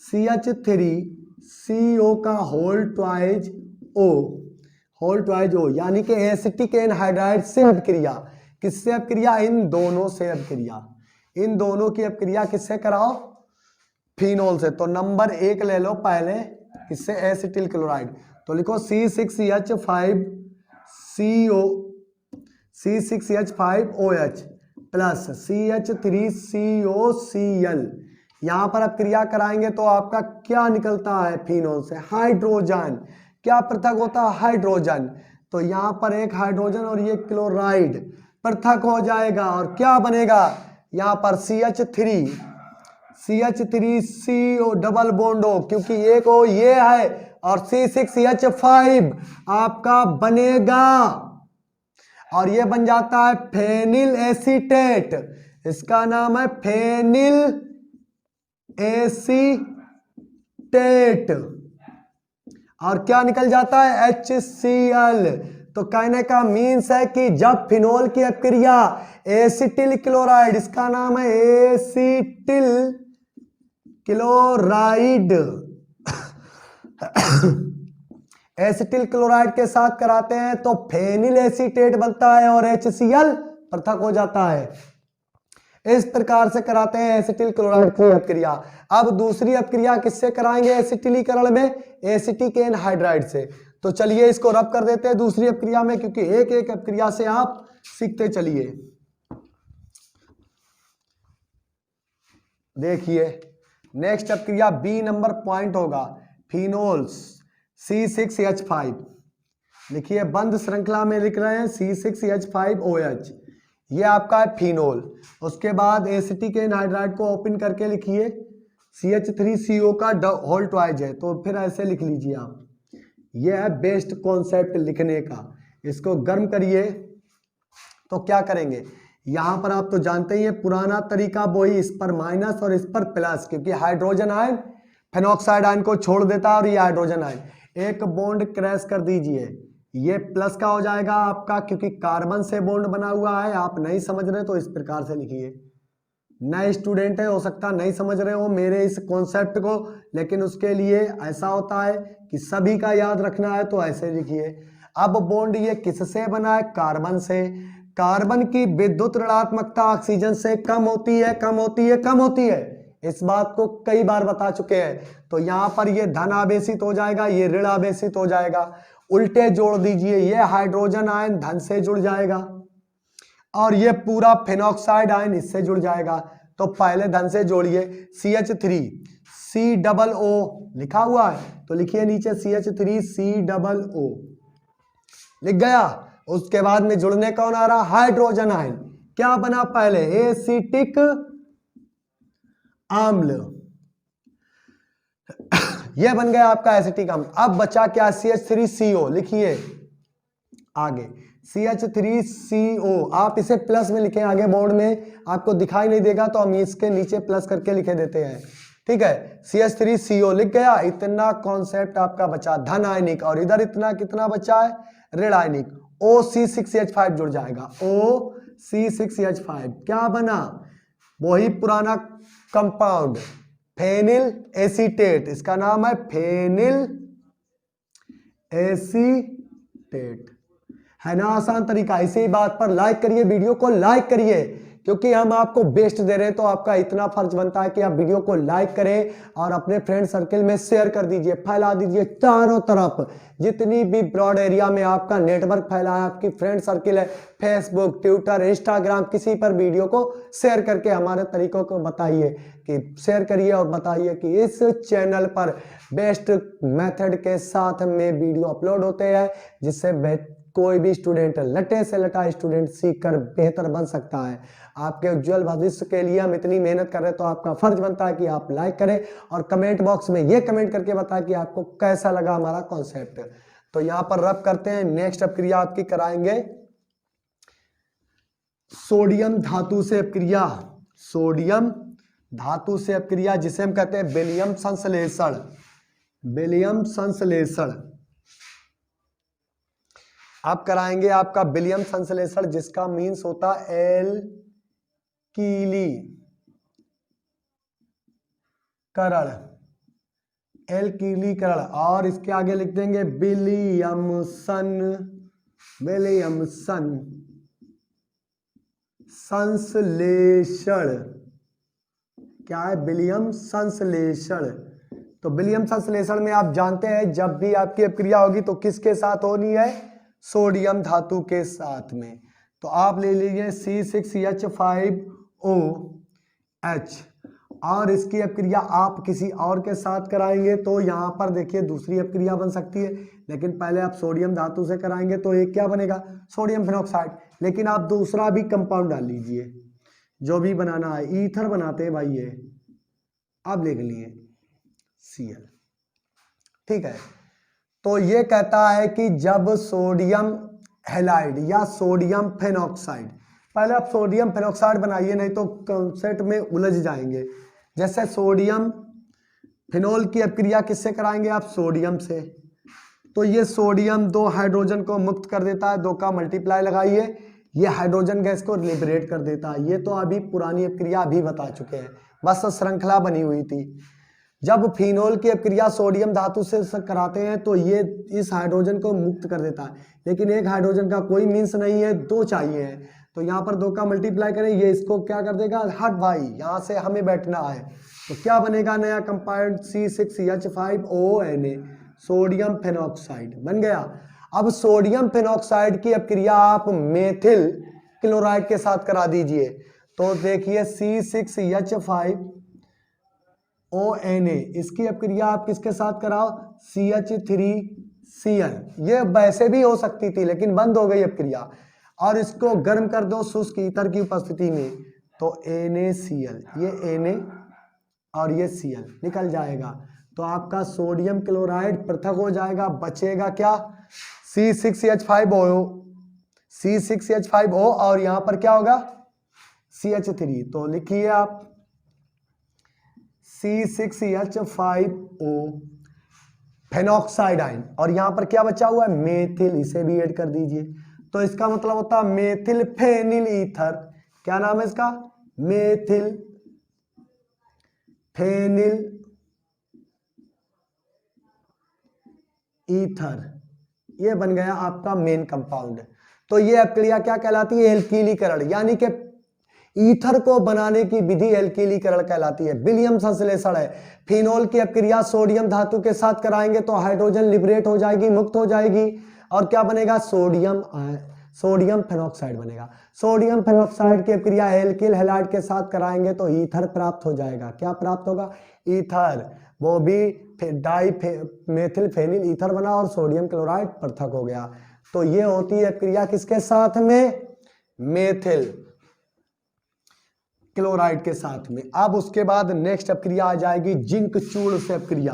CH3CO का होल ट्वाइज ओ यानी कि एसिटिक एनहाइड्राइड से अपक्रिया। किससे अपक्रिया? इन दोनों से अपक्रिया। इन दोनों की अपक्रिया किससे कराओ? फिनोल से। तो नंबर 1 ले लो पहले, किससे? Acetyl chloride. तो लिखो C6H5OH प्लस CH3COCl। यहां पर आप क्रिया कराएंगे तो आपका क्या निकलता है? फिनोल से हाइड्रोजन। क्या पृथक होता है? हाइड्रोजन। तो यहां पर एक हाइड्रोजन और ये क्लोराइड पृथक हो जाएगा और क्या बनेगा? यहां पर CH3CO डबल बॉन्ड हो, क्योंकि एक हो ये है और C6H5 आपका बनेगा और ये बन जाता है फेनिल एसीटेट। इसका नाम है फेनिल एसीटेट। और क्या निकल जाता है? HCl। तो कहने का मीन्स है कि जब फिनोल की अपक्रिया एसिटिल क्लोराइड, इसका नाम है एसिटिल क्लोराइड एसिटिल क्लोराइड के साथ कराते हैं तो फेनिल एसीटेट बनता है और HCl पृथक हो जाता है। इस प्रकार से कराते हैं एसिटिल क्लोराइड की अपक्रिया। अब दूसरी अपक्रिया किससे कराएंगे एसिटिलीकरण में? एसिटिक एनहाइड्राइड से। तो चलिए इसको रब कर देते हैं दूसरी अपक्रिया में, क्योंकि एक एक अपक्रिया से आप सीखते चलिए। देखिए नेक्स्ट अपक्रिया बी नंबर पॉइंट होगा, फिनोल्स C6H5। लिखिए बंद श्रृंखला में लिख रहे हैं C6H5OH, ये आपका है फिनोल। उसके बाद एसिटिक एनहाइड्राइड को ओपन करके लिखिए CH3CO का होल ट्वाइज है, तो फिर ऐसे लिख लीजिए आप। ये है बेस्ट कॉन्सेप्ट लिखने का। इसको गर्म करिए तो क्या करेंगे? यहां पर आप तो जानते ही है पुराना तरीका वही, इस पर माइनस और इस पर प्लस, क्योंकि हाइड्रोजन आयन फेनॉक्साइड आयन को छोड़ देता है और ये हाइड्रोजन आयन। एक बॉन्ड क्रैश कर दीजिए, ये प्लस का हो जाएगा आपका, क्योंकि कार्बन से बॉन्ड बना हुआ है। आप नहीं समझ रहे तो इस प्रकार से लिखिए। नए स्टूडेंट है, हो सकता नहीं समझ रहे हो मेरे इस कॉन्सेप्ट को, लेकिन उसके लिए ऐसा होता है कि सभी का याद रखना है, तो ऐसे लिखिए। अब बॉन्ड ये किससे बना है? कार्बन से। कार्बन की विद्युत ऋणात्मकता ऑक्सीजन से कम होती है, कम होती है, कम होती है। इस बात को कई बार बता चुके हैं। तो यहां पर ये धन आवेशित हो जाएगा, ये ऋण आवेशित हो जाएगा। उल्टे जोड़ दीजिए, ये हाइड्रोजन आयन धन से जुड़ जाएगा और ये पूरा फेनॉक्साइड आयन इससे जुड़ जाएगा। तो पहले धन से जोड़िए, CH3COO लिखा हुआ है तो लिखिए नीचे CH3COO लिख गया। उसके बाद में जुड़ने कौन आ रहा? Hydrogen ion. क्या बना पहले? एसिटिक अम्ल। यह बन गया आपका एसिटिक अम्ल। अब बचा क्या? CH3CO लिखिए आगे, CH3CO। आप इसे प्लस में लिखें आगे, बोर्ड में आपको दिखाई नहीं देगा तो हम इसके नीचे प्लस करके लिखे देते हैं, ठीक है। CH3CO लिख गया। इतना कॉन्सेप्ट आपका बचा धन आयनिक, और इधर इतना कितना बचा है? ऋण आयनिक। OC6H5 जुड़ जाएगा, OC6H5। क्या बना? वही पुराना कंपाउंड फेनिल एसीटेट, इसका नाम है फेनिल एसीटेट। है ना आसान तरीका? इसी बात पर लाइक करिए, वीडियो को लाइक करिए, क्योंकि हम आपको बेस्ट दे रहे हैं, तो आपका इतना फर्ज बनता है कि आप वीडियो को लाइक करें और अपने फ्रेंड सर्कल में शेयर कर दीजिए, फैला दीजिए चारों तरफ। जितनी भी ब्रॉड एरिया में आपका नेटवर्क फैला है, आपकी फ्रेंड सर्किल है, फेसबुक, ट्विटर, इंस्टाग्राम, किसी पर वीडियो को शेयर करके हमारे तरीकों को बताइए, कि शेयर करिए और बताइए कि इस चैनल पर बेस्ट मेथड के साथ में वीडियो अपलोड होते हैं, जिससे कोई भी स्टूडेंट, लटे से लटा स्टूडेंट सीखकर बेहतर बन सकता है। आपके उज्जवल भविष्य के लिए हम इतनी मेहनत कर रहे हैं, तो आपका फर्ज बनता है कि आप लाइक करें और कमेंट बॉक्स में ये कमेंट करके बताएं कि आपको कैसा लगा हमारा कॉन्सेप्ट। तो यहाँ पर रब करते हैं। नेक्स्ट अपक्रिया आपकी कराएंगे सोडियम धातु से अपक्रिया, सोडियम धातु से अपक्रिया, जिसे हम कहते हैं विलियम संश्लेषण, विलियम संश्लेषण। आप कराएंगे आपका विलियम संश्लेषण, जिसका मीन्स होता है एल्कीली करण, एल्कीलीकरण। और इसके आगे लिख देंगे विलियमसन, विलियमसन संश्लेषण। क्या है? विलियम संश्लेषण। तो विलियम संश्लेषण में आप जानते हैं जब भी आपकी अपक्रिया होगी तो किसके साथ होनी है? सोडियम धातु के साथ में। तो आप ले लीजिए C6H5OH, और इसकी अपक्रिया आप किसी और के साथ कराएंगे तो यहाँ पर देखिए दूसरी अपक्रिया बन सकती है, लेकिन पहले आप सोडियम धातु से कराएंगे तो एक क्या बनेगा? Sodium phenoxide. लेकिन आप दूसरा भी कंपाउंड डाल लीजिए, जो भी बनाना है, ईथर बनाते हैं भाई ये, आप लिख लिए Cl, ठीक है। तो ये कहता है कि जब सोडियम हैलाइड या सोडियम फेनॉक्साइड, पहले आप सोडियम फेनॉक्साइड बनाइए, नहीं तो कॉन्सेप्ट में उलझ जाएंगे। जैसे सोडियम फिनोल की अपक्रिया किससे कराएंगे आप? सोडियम से। तो ये सोडियम 2 हाइड्रोजन को मुक्त कर देता है, 2 का मल्टीप्लाई लगाइए, ये हाइड्रोजन गैस को लिबरेट कर देता है। ये तो अभी पुरानी अपक्रिया अभी बता चुके हैं, बस श्रृंखला बनी हुई थी। जब फिनोल की अपक्रिया सोडियम धातु से कराते हैं तो ये इस हाइड्रोजन को मुक्त कर देता है, लेकिन एक हाइड्रोजन का कोई मीन्स नहीं है, 2 चाहिए है। तो यहाँ पर 2 का मल्टीप्लाई करें, ये इसको क्या कर देगा? हट भाई, यहाँ से हमें बैठना है। तो क्या बनेगा नया कंपाउंड? C6H5ONa, सोडियम फेनॉक्साइड बन गया। अब सोडियम फेनॉक्साइड की अपक्रिया आप मेथिल क्लोराइड के साथ करा दीजिए। तो देखिए C6H5ONa, इसकी अपक्रिया आप किसके साथ कराओ? CH3Cl। ये वैसे भी हो सकती थी लेकिन बंद हो गई अपक्रिया, और इसको गर्म कर दो शुष्क ईथर की उपस्थिति में, तो NaCl, ये Na और ये Cl निकल जाएगा। तो आपका सोडियम क्लोराइड पृथक हो जाएगा, बचेगा क्या? C6H5O, और यहां पर क्या होगा? CH3। तो लिखिए आप C6H5O फेनॉक्साइड आयन, और यहां पर क्या बचा हुआ है? मेथिल, इसे भी ऐड कर दीजिए। तो इसका मतलब होता है मेथिल फेनिल ईथर। क्या नाम है इसका? Methyl phenyl ether. ये बन गया आपका मेन कंपाउंड। तो ये अपक्रिया क्या कहलाती है? एल्कीलीकरण, यानी कि ईथर को बनाने की विधि एल्कीलीकरण कहलाती है। विलियम संश्लेषण है। फिनोल की अपक्रिया सोडियम धातु के साथ कराएंगे तो हाइड्रोजन लिबरेट हो जाएगी, मुक्त हो जाएगी, और क्या बनेगा? सोडियम फेनॉक्साइड बनेगा। सोडियम फेनॉक्साइड की अपक्रिया एल्किल हैलाइड के साथ कराएंगे तो ईथर प्राप्त हो जाएगा। क्या प्राप्त होगा? ईथर। वो भी मेथिल फेनिल ईथर बना और सोडियम क्लोराइड पृथक हो गया। तो ये होती है अपक्रिया किसके साथ में? मेथिल क्लोराइड के साथ में। अब उसके बाद नेक्स्ट अपक्रिया आ जाएगी जिंक चूर्ण से अपक्रिया।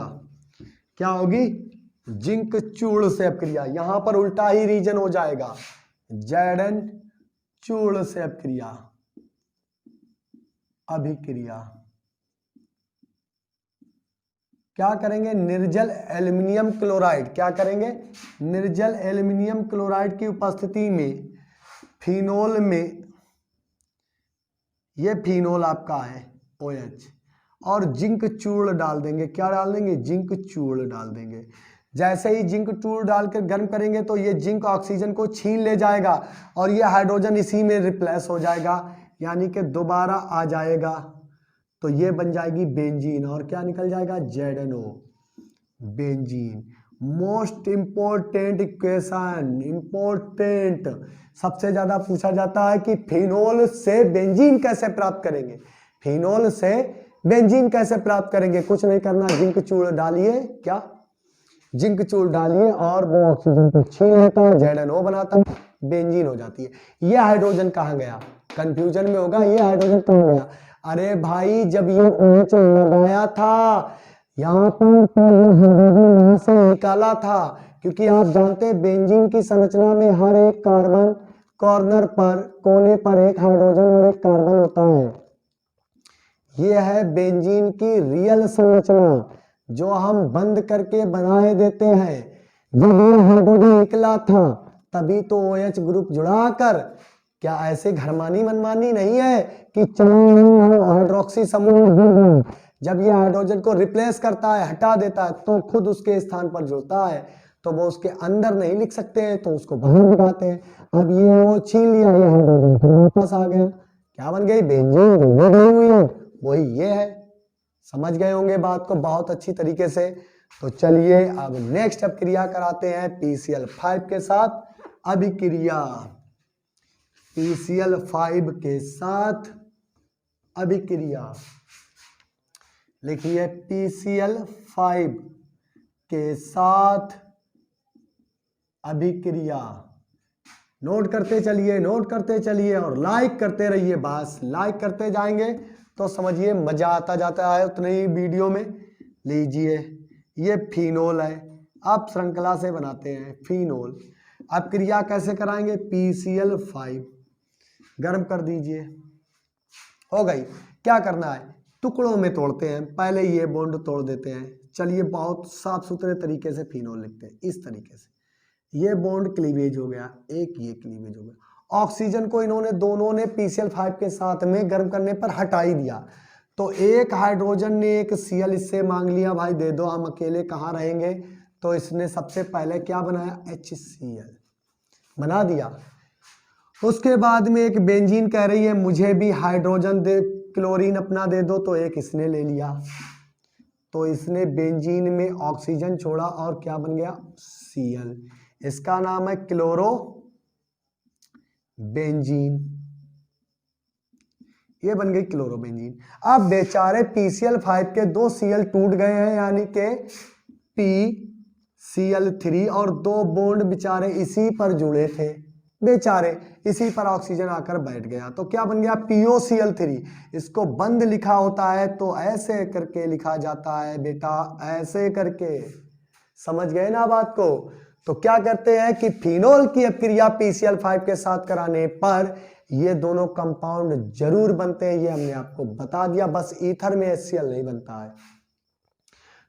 क्या होगी? जिंक चूर्ण से अपक्रिया। यहां पर उल्टा ही रीजन हो जाएगा, Zn चूर्ण से अपक्रिया, अभिक्रिया। क्या करेंगे? निर्जल एल्युमिनियम क्लोराइड। क्या करेंगे? निर्जल एल्युमिनियम क्लोराइड की उपस्थिति में फिनोल में, ये फिनोल आपका है OH, और जिंक चूर्ण डाल देंगे। क्या डाल देंगे? जिंक चूर्ण डाल देंगे। जैसे ही जिंक चूर्ण डालकर गर्म करेंगे तो ये जिंक ऑक्सीजन को छीन ले जाएगा और ये हाइड्रोजन इसी में रिप्लेस हो जाएगा। यानी कि दोबारा आ जाएगा, तो ये बन जाएगी बेंजीन, और क्या निकल जाएगा ZNO, benzene. Most important equation, important, सबसे ज्यादा पूछा जाता है कि फिनोल से बेंजीन कैसे प्राप्त करेंगे, फिनोल से बेंजीन कैसे प्राप्त करेंगे। कुछ नहीं करना, जिंक चूर्ण डालिए, क्या जिंक चूर्ण डालिए और वो ऑक्सीजन को छीन लेता है, ZNO बनाता है, बेंजीन हो जाती है। ये हाइड्रोजन कहाँ गया, कंफ्यूजन में होगा, ये हाइड्रोजन कहाँ गया। अरे भाई जब ये OH लगाया था यहाँ पर तो ये हाइड्रोजन यहाँ से निकाला था, क्योंकि आप जानते हैं बेंजीन की संरचना में हर एक कार्बन कॉर्नर पर, कोने पर एक हाइड्रोजन और एक कार्बन होता है। ये है बेंजीन की रियल संरचना जो हम बंद करके बनाए देते हैं। जब ये हाइड्रोजन निकला था तभी तो OH ग्रुप जुड़ाकर, क्या ऐसे घरमानी मनमानी नहीं है कि चलो हाइड्रोक्सी समूह, जब ये हाइड्रोजन को रिप्लेस करता है, हटा देता है, तो खुद उसके स्थान पर जुड़ता है, तो वो उसके अंदर नहीं लिख सकते हैं तो उसको बाहर दिखाते हैं। अब ये वो छीन लिया, ये हाइड्रोजन फिर वापस आ गया, क्या बन गई, बेंजीन बनी हुई है, वही ये है। समझ गए होंगे बात को बहुत अच्छी तरीके से। तो चलिए अब नेक्स्ट अभिक्रिया कराते हैं PCl5 के साथ। अभिक्रिया PCl5 के साथ अभिक्रिया, लिखिए PCl5 के साथ अभिक्रिया। नोट करते चलिए, नोट करते चलिए और लाइक करते रहिए, बस लाइक करते जाएंगे तो समझिए मजा आता जाता है उतने ही वीडियो में। लीजिए ये फिनोल है, आप श्रृंखला से बनाते हैं फिनोल। अब क्रिया कैसे कराएंगे, PCl5 गर्म कर दीजिए, हो गई। क्या करना है, टुकड़ों में तोड़ते हैं, पहले ये बॉन्ड तोड़ देते हैं। चलिए बहुत साफ सुथरे तरीके से फिनोल लिखते हैं, इस तरीके से। ये बॉन्ड क्लीवेज हो गया, एक ये क्लीवेज हो गया। ऑक्सीजन को इन्होंने दोनों ने PCl5 के साथ में गर्म करने पर हटा ही दिया, तो एक हाइड्रोजन ने एक Cl इससे मांग लिया, भाई दे दो, हम अकेले कहाँ रहेंगे, तो इसने सबसे पहले क्या बनाया, HCl बना दिया। उसके बाद में एक बेंजीन कह रही है मुझे भी हाइड्रोजन दे, क्लोरीन अपना दे दो, तो एक इसने ले लिया, तो इसने बेंजीन में ऑक्सीजन छोड़ा और क्या बन गया, Cl। इसका नाम है क्लोरो बेंजीन, ये बन गई क्लोरो बेंजीन। अब बेचारे PCl5 के 2 Cl टूट गए हैं, यानी के PCl3, और 2 बॉन्ड बेचारे इसी पर जुड़े थे, बेचारे इसी पर ऑक्सीजन आकर बैठ गया, तो क्या बन गया, POCl3। इसको बंद लिखा होता है तो ऐसे करके लिखा जाता है बेटा, ऐसे करके, समझ गए ना बात को। तो क्या करते हैं कि फिनोल की अभिक्रिया PCl5 के साथ कराने पर ये दोनों कंपाउंड जरूर बनते हैं, ये हमने आपको बता दिया, बस ईथर में HCl नहीं बनता है।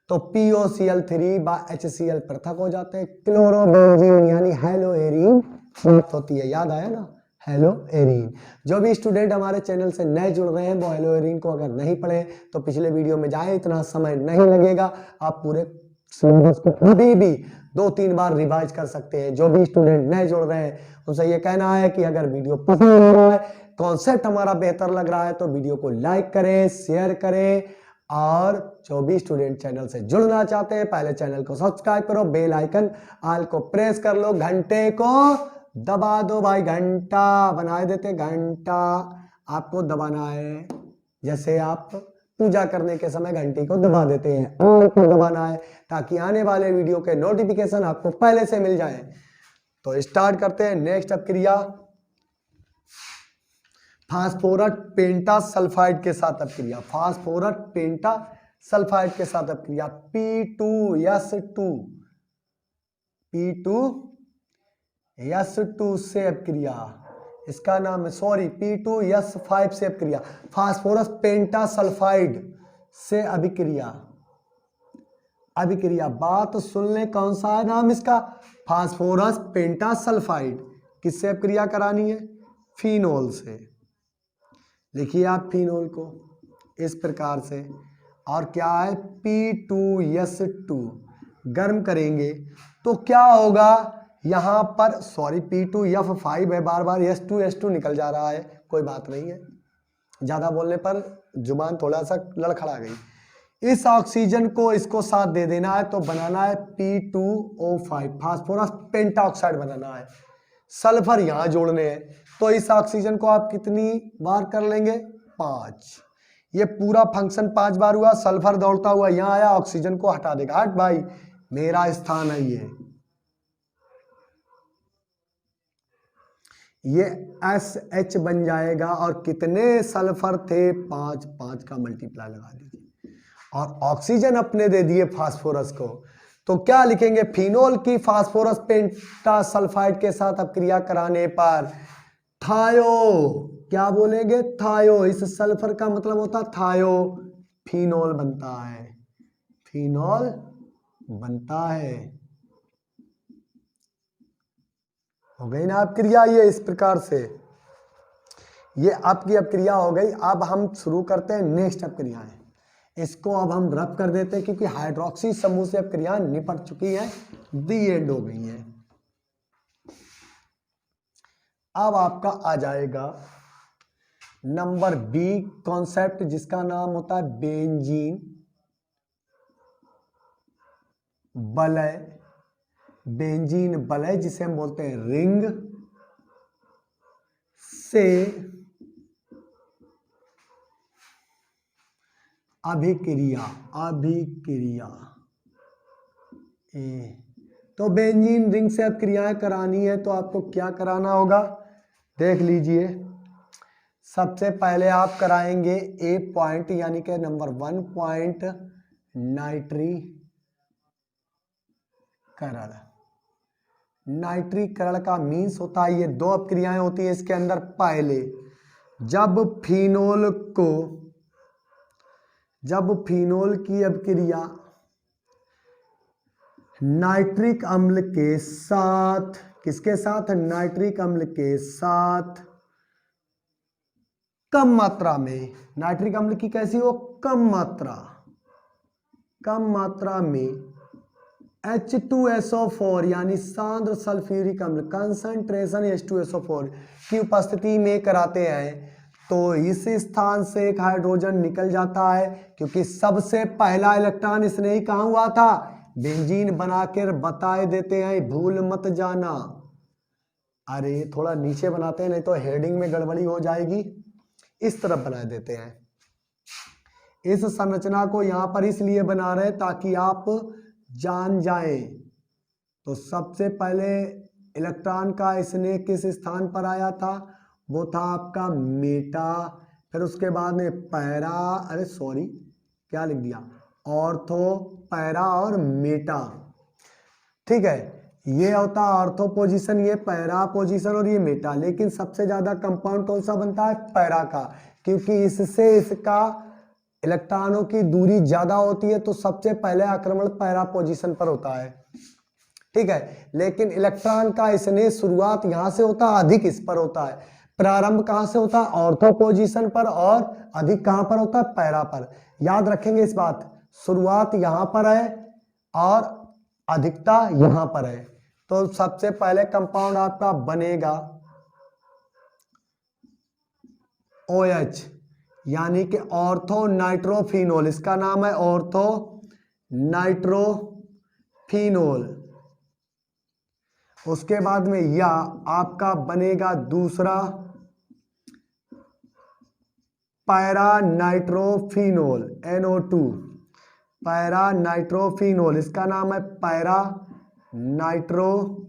तो POCl3 बाय HCl पृथक हो जाते हैं, क्लोरोबेंजीन यानी हेलोएरीन प्राप्त होती है। याद आया ना, हेलोएरीन। जो भी स्टूडेंट हमारे चैनल से नए जुड़ रहे हैं वो हेलोएरीन को अगर नहीं पढ़े तो पिछले वीडियो में जाए, इतना समय नहीं लगेगा, आप पूरे सिलेबस को अभी भी 2-3 बार रिवाइज कर सकते हैं। जो भी स्टूडेंट नए जुड़ रहे हैं उनसे ये कहना है कि अगर वीडियो पसंद आ रहा है, कॉन्सेप्ट हमारा बेहतर लग रहा है, तो वीडियो को लाइक करें, शेयर करें, और जो भी स्टूडेंट चैनल से जुड़ना चाहते हैं पहले चैनल को सब्सक्राइब करो, बेल आइकन ऑल को प्रेस कर लो, घंटे को दबा दो भाई, घंटा बनाए देते, घंटा आपको दबाना है, जैसे आप पूजा करने के समय घंटी को दबा देते हैं, ऑल को दबाना है ताकि आने वाले वीडियो के नोटिफिकेशन आपको पहले से मिल जाए। तो स्टार्ट करते हैं नेक्स्ट अभिक्रिया फास्फोरस पेंटासल्फाइड के साथ अभिक्रिया, फास्फोरस पेंटासल्फाइड के साथ अभिक्रिया P2S2, P2S2 से अभिक्रिया, इसका नाम है सॉरी P2S5 से अभिक्रिया, फास्फोरस पेंटासल्फाइड से अभिक्रिया। अभिक्रिया बात सुन ले, कौन सा है नाम इसका, फास्फोरस पेंटासल्फाइड। किससे अभिक्रिया करानी है, फिनोल से। लिखिए आप फिनोल को इस प्रकार से, और क्या है P2S2 गर्म करेंगे तो क्या होगा, यहां पर सॉरी P2F5 है, बार बार S2 निकल जा रहा है, कोई बात नहीं है, ज्यादा बोलने पर जुबान थोड़ा सा लड़खड़ा गई। इस ऑक्सीजन को इसको साथ दे देना है तो बनाना है P2O5, फास्फोरस पेंटाऑक्साइड बनाना है। सल्फर यहां जोड़ने हैं तो इस ऑक्सीजन को आप कितनी बार कर लेंगे, 5। ये पूरा फंक्शन 5 बार हुआ, सल्फर दौड़ता हुआ यहां आया, ऑक्सीजन को हटा देगा, हट भाई मेरा स्थान है ये SH बन जाएगा। और कितने सल्फर थे, 5, 5 का मल्टीप्लाई लगा दीजिए और ऑक्सीजन अपने दे दिए फास्फोरस को। तो क्या लिखेंगे, फिनोल की फास्फोरस पेंटासल्फाइड के साथ अपक्रिया कराने पर थायो, क्या बोलेंगे, थायो, इस सल्फर का मतलब होता है थायो, फिनोल बनता है, फिनोल बनता है। हो गई ना अपक्रिया, ये इस प्रकार से ये आपकी अपक्रिया हो गई। अब हम शुरू करते हैं नेक्स्ट अपक्रियाएं। इसको अब हम रब कर देते हैं क्योंकि हाइड्रोक्सी समूह से अपक्रियाएं निपट चुकी हैं, दी एंड हो गई हैं। अब आपका आ जाएगा नंबर बी कॉन्सेप्ट, जिसका नाम होता है बेंजीन वलय। बेंजीन वलय जिसे हम बोलते हैं रिंग से अभिक्रिया, अभिक्रिया तो बेंजीन रिंग से अपक्रियाएं करानी है तो आपको क्या कराना होगा, देख लीजिए। सबसे पहले आप कराएंगे ए पॉइंट यानी कि नंबर 1 पॉइंट नाइट्रीकरण। नाइट्रीकरण का मीन्स होता है, ये 2 अपक्रियाएं होती हैं इसके अंदर। पहले जब फिनोल की अपक्रिया नाइट्रिक अम्ल के साथ, किसके साथ, नाइट्रिक अम्ल के साथ कम मात्रा में, नाइट्रिक अम्ल की कैसी हो, कम मात्रा में H2SO4 यानी सांद्र सल्फ्यूरिक अम्ल, कंसंट्रेशन H2SO4 की उपस्थिति में कराते हैं तो इस स्थान से एक हाइड्रोजन निकल जाता है, क्योंकि सबसे पहला इलेक्ट्रॉन इसने ही कहा हुआ था, बेंजीन बनाकर बताए देते हैं, भूल मत जाना। अरे थोड़ा नीचे बनाते हैं नहीं तो हेडिंग में गड़बड़ी हो जाएगी, इस तरफ बना देते हैं। इस संरचना को यहां पर इसलिए बना रहे ताकि आप जान जाएं। तो सबसे पहले इलेक्ट्रॉन का इसने किस स्थान पर आया था, वो था आपका मेटा, फिर उसके बाद में पैरा, अरे सॉरी क्या लिख दिया, ऑर्थो, पैरा और मेटा, ठीक है। ये होता है ऑर्थो पोजीशन, ये पैरा पोजीशन और ये मेटा। लेकिन सबसे ज्यादा कंपाउंड कौन सा बनता है, पैरा का, क्योंकि इससे इसका इलेक्ट्रॉनों की दूरी ज्यादा होती है तो सबसे पहले आक्रमण पैरा पोजीशन पर होता है, ठीक है। लेकिन इलेक्ट्रॉन का इसने शुरुआत यहां से होता है, अधिक इस पर होता है। प्रारंभ कहां से होता है, ऑर्थो पोजीशन पर, और अधिक कहां पर होता है, पैरा पर। याद रखेंगे इस बात, शुरुआत यहां पर है और अधिकता यहां पर है। तो सबसे पहले कंपाउंड आपका बनेगा OH यानी कि ऑर्थो नाइट्रोफिनोल, इसका नाम है ऑर्थो नाइट्रोफिनोल। उसके बाद में या आपका बनेगा दूसरा para nitrophenol, NO2, para nitrophenol, इसका नाम है पैरा नाइट्रोफिनोल।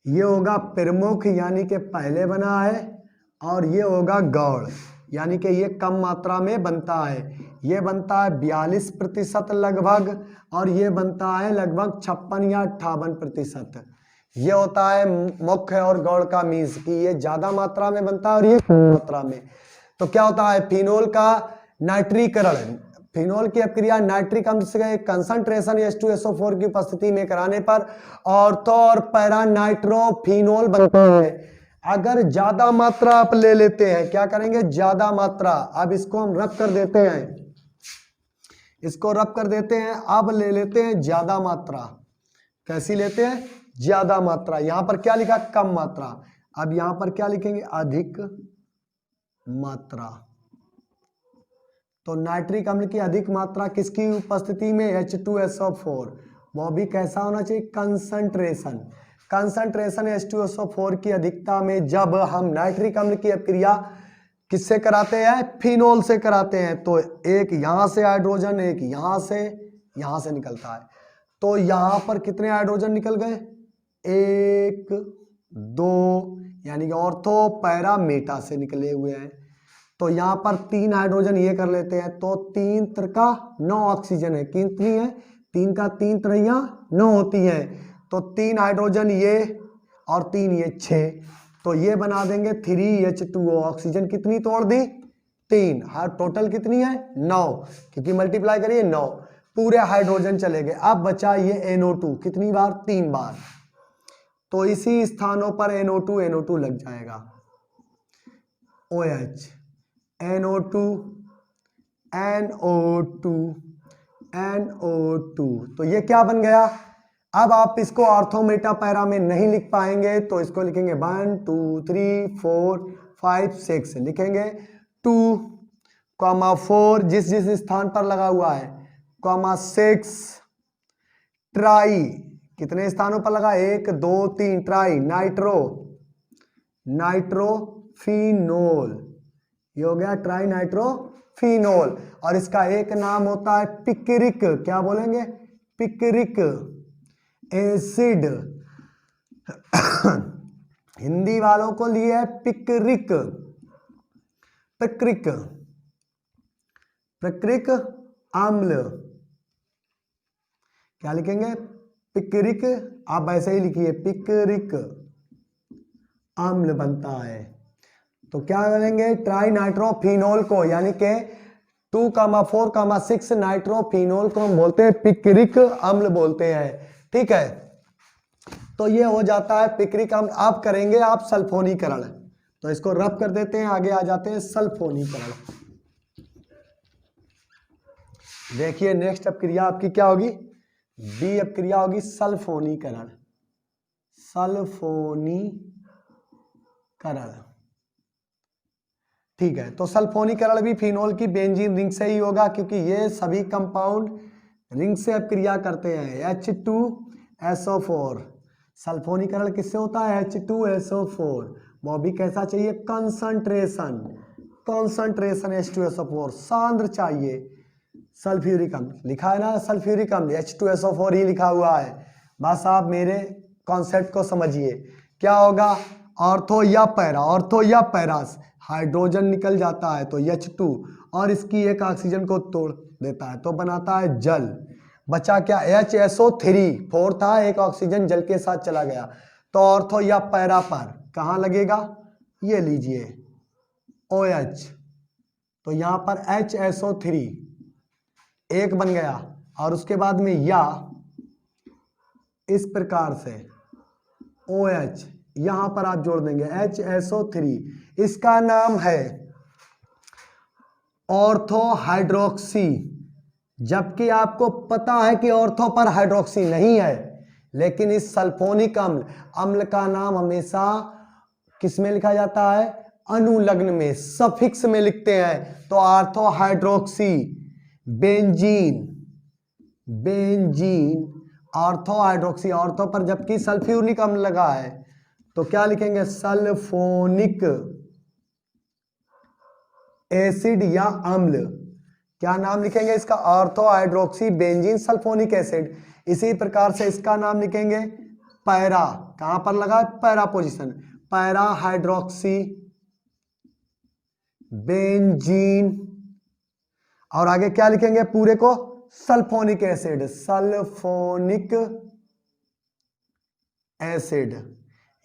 ये होगा प्रमुख यानी कि पहले बना है, और ये होगा गौड़ यानी कि ये कम मात्रा में बनता है। ये बनता है 42% लगभग, और ये बनता है लगभग 56 या 58%। ये होता है मुख्य और गौड़ का मीन्स कि ये ज्यादा मात्रा में बनता है और ये कम मात्रा में। तो क्या होता है, फिनोल का नाइट्रीकरण, फिनोल की अपक्रिया नाइट्रिक अम्ल से कंसंट्रेशन H2SO4 की उपस्थिति में कराने पर ऑर्थो और पैरा नाइट्रोफिनोल बनते हैं। अगर ज्यादा मात्रा आप ले लेते हैं, क्या करेंगे, ज्यादा मात्रा, अब इसको हम रब कर देते हैं, इसको रब कर देते हैं। अब ले लेते हैं ज्यादा मात्रा, कैसी लेते हैं, ज्यादा मात्रा। यहां पर क्या लिखा, कम मात्रा। अब यहां पर क्या लिखेंगे, अधिक मात्रा। तो नाइट्रिक अम्ल की अधिक मात्रा किसकी उपस्थिति में, H2SO4, वो भी कैसा होना चाहिए, कंसंट्रेशन। कंसंट्रेशन H2SO4 की अधिकता में जब हम नाइट्रिक अम्ल की अपक्रिया किससे कराते हैं, फिनोल से कराते हैं, तो एक यहां से हाइड्रोजन, एक यहां से निकलता है। तो यहां पर कितने हाइड्रोजन निकल गए, 1 2, यानी कि ऑर्थो पैरा मेटा से निकले हुए हैं। तो यहां पर 3 हाइड्रोजन ये कर लेते हैं, तो 3 त्रिका 9 ऑक्सीजन है, कितनी है, 3 का 3 त्रिया 9 होती है। तो 3 हाइड्रोजन ये और 3 ये 6, तो ये बना देंगे 3H2O। ऑक्सीजन कितनी तोड़ दी, 3, हर टोटल कितनी है 9, क्योंकि मल्टीप्लाई करिए 9, पूरे हाइड्रोजन चले गए। अब बचा ये NO2, कितनी बार, 3 बार। तो इसी स्थानों पर NO2 लग जाएगा, OH, NO2 NO2। तो ये क्या बन गया। अब आप इसको ऑर्थोमेटा पैरा में नहीं लिख पाएंगे, तो इसको लिखेंगे 1 2 3 4 5 6 लिखेंगे, 2,4 जिस जिस स्थान पर लगा हुआ है, 6 ट्राई, कितने स्थानों पर लगा, 1 2 3, ट्राई नाइट्रोफिनोल, ये हो गया ट्राई नाइट्रोफिनोल। और इसका एक नाम होता है पिक्रिक, क्या बोलेंगे, पिक्रिक एसिड। हिंदी वालों को लिए है पिक्रिक, पिक्रिक अम्ल, क्या लिखेंगे, पिक्रिक, आप ऐसे ही लिखिए, पिक्रिक अम्ल बनता है। तो क्या करेंगे, ट्राई नाइट्रोफिनोल को, यानी कि 2,4,6 नाइट्रोफिनोल को हम बोलते हैं पिक्रिक अम्ल बोलते हैं, ठीक है। तो ये हो जाता है पिक्रिक अम्ल। आप करेंगे आप सल्फोनीकरण, तो इसको रब कर देते हैं, आगे आ जाते हैं सल्फोनीकरण। देखिए नेक्स्ट अपक्रिया आपकी क्या होगी, बी अपक्रिया होगी सल्फोनीकरण, ठीक है। तो सल्फोनीकरण भी फिनोल की बेंजीन रिंग से ही होगा, क्योंकि ये सभी कंपाउंड रिंग से अपक्रिया करते हैं, H2SO4। सल्फोनीकरण किससे होता है, H2SO4, वो भी कैसा चाहिए, कंसंट्रेशन H2SO4 सांद्र चाहिए। सल्फ्यूरिक अम्ल लिखा है ना, सल्फ्यूरिक अम्ल H2SO4 ही लिखा हुआ है, बस आप मेरे कॉन्सेप्ट को समझिए। क्या होगा, ऑर्थो या पैरास, हाइड्रोजन निकल जाता है तो H2, और इसकी एक ऑक्सीजन को तोड़ देता है तो बनाता है जल। बचा क्या, HSO3, 4 था, एक ऑक्सीजन जल के साथ चला गया, तो ऑर्थो या पैरा पर कहां लगेगा, ये लीजिए OH, तो यहां पर HSO3 एक बन गया, और उसके बाद में या इस प्रकार से OH, यहां पर आप जोड़ देंगे HSO3, इसका नाम है ऑर्थो हाइड्रोक्सी। जबकि आपको पता है कि ऑर्थो पर हाइड्रोक्सी नहीं है, लेकिन इस सल्फोनिक अम्ल का नाम हमेशा किस में लिखा जाता है, अनुलग्न में, सफिक्स में लिखते हैं। तो ortho hydroxy benzene ortho hydroxy, ortho पर जबकि सल्फ्यूरिक अम्ल लगा है, तो क्या लिखेंगे, सल्फोनिक एसिड या अम्ल। क्या नाम लिखेंगे इसका, ortho hydroxy benzene sulphonic acid. इसी प्रकार से इसका नाम लिखेंगे पैरा, कहां पर लगा है, para position, para hydroxy benzene, और आगे क्या लिखेंगे पूरे को, सल्फोनिक एसिड।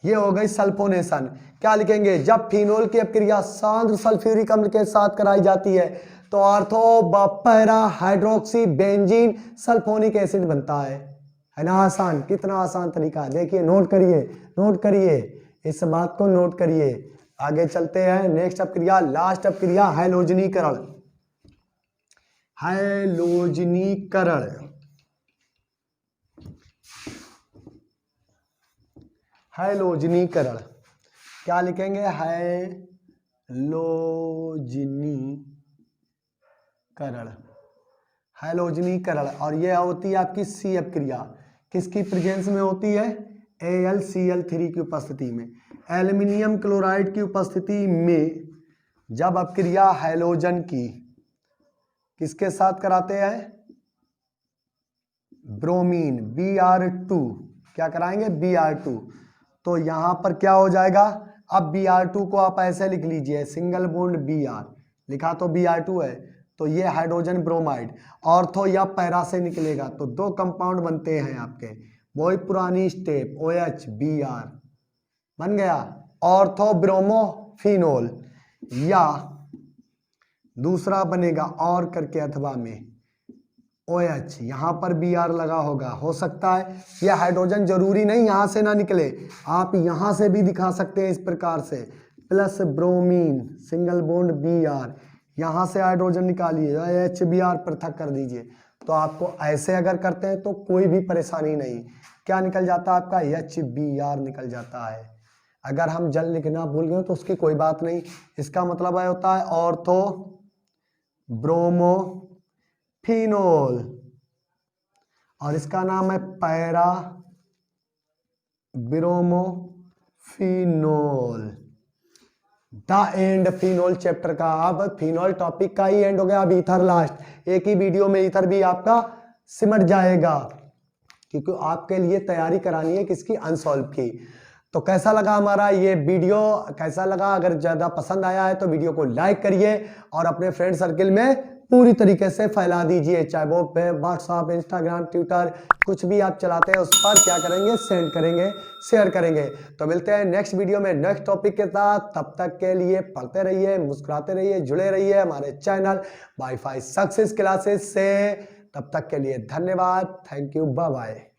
ये हो गई सल्फोनेशन। क्या लिखेंगे, जब फिनोल की अपक्रिया सांद्र सल्फ्यूरिक अम्ल के साथ कराई जाती है तो ortho para hydroxy benzene sulphonic acid बनता है ना। आसान, कितना आसान तरीका है, देखिए नोट करिए इस बात को, नोट करिए। आगे चलते हैं, नेक्स्ट अपक्रिया, लास्ट अपक्रिया हैलोजनीकरण। क्या लिखेंगे, हैलोजनीकरण, हैलोजनीकरण। और यह होती है आपकी CF क्रिया, किसकी प्रेजेंस में होती है, AlCl3 की उपस्थिति में। एल्युमिनियम क्लोराइड की उपस्थिति में जब अपक्रिया हैलोजन की किसके साथ कराते हैं, ब्रोमीन Br2, क्या कराएंगे, Br2, तो यहां पर क्या हो जाएगा, अब Br2 को आप ऐसे लिख लीजिए, सिंगल बॉन्ड Br, लिखा तो Br2 है, तो ये हाइड्रोजन ब्रोमाइड, ऑर्थो या पैरा से निकलेगा, तो दो कंपाउंड बनते हैं आपके, वही पुरानी स्टेप, OH Br बन गया, ऑर्थो ब्रोमोफिनोल, या दूसरा बनेगा और करके अथवा में OH, यहां पर Br लगा होगा, हो सकता है यह हाइड्रोजन जरूरी नहीं यहां से ना निकले, आप यहां से भी दिखा सकते हैं इस प्रकार से, plus bromine single bond Br, यहां से हाइड्रोजन निकालिए, HBr पृथक कर दीजिए, तो आपको ऐसे अगर करते हैं तो कोई भी परेशानी नहीं, क्या निकल जाता है आपका, HBr निकल जाता है। अगर हम जल लिखना भूल गए तो उसकी कोई बात नहीं, इसका मतलब है होता है ऑर्थो ब्रोमोफिनोल, और इसका नाम है para bromophenol. The end phenol chapter का, अब फिनोल टॉपिक का ही एंड हो गया, अब ईथर लास्ट, एक ही वीडियो में ईथर भी आपका सिमट जाएगा, क्योंकि आपके लिए तैयारी करानी है किसकी, अनसॉल्व की। तो कैसा लगा हमारा ये वीडियो, कैसा लगा, अगर ज्यादा पसंद आया है तो वीडियो को लाइक करिए और अपने फ्रेंड सर्किल में पूरी तरीके से फैला दीजिए, चाहे वो व्हाट्सएप, इंस्टाग्राम, ट्विटर, कुछ भी आप चलाते हैं उस पर क्या करेंगे, सेंड करेंगे, शेयर करेंगे। तो मिलते हैं नेक्स्ट वीडियो में नेक्स्ट टॉपिक के साथ, तब तक के लिए पढ़ते रहिए, मुस्कुराते रहिए, जुड़े रहिए हमारे चैनल वाईफाई सक्सेस क्लासेस से। तब तक के लिए धन्यवाद, थैंक यू, बाय बाय।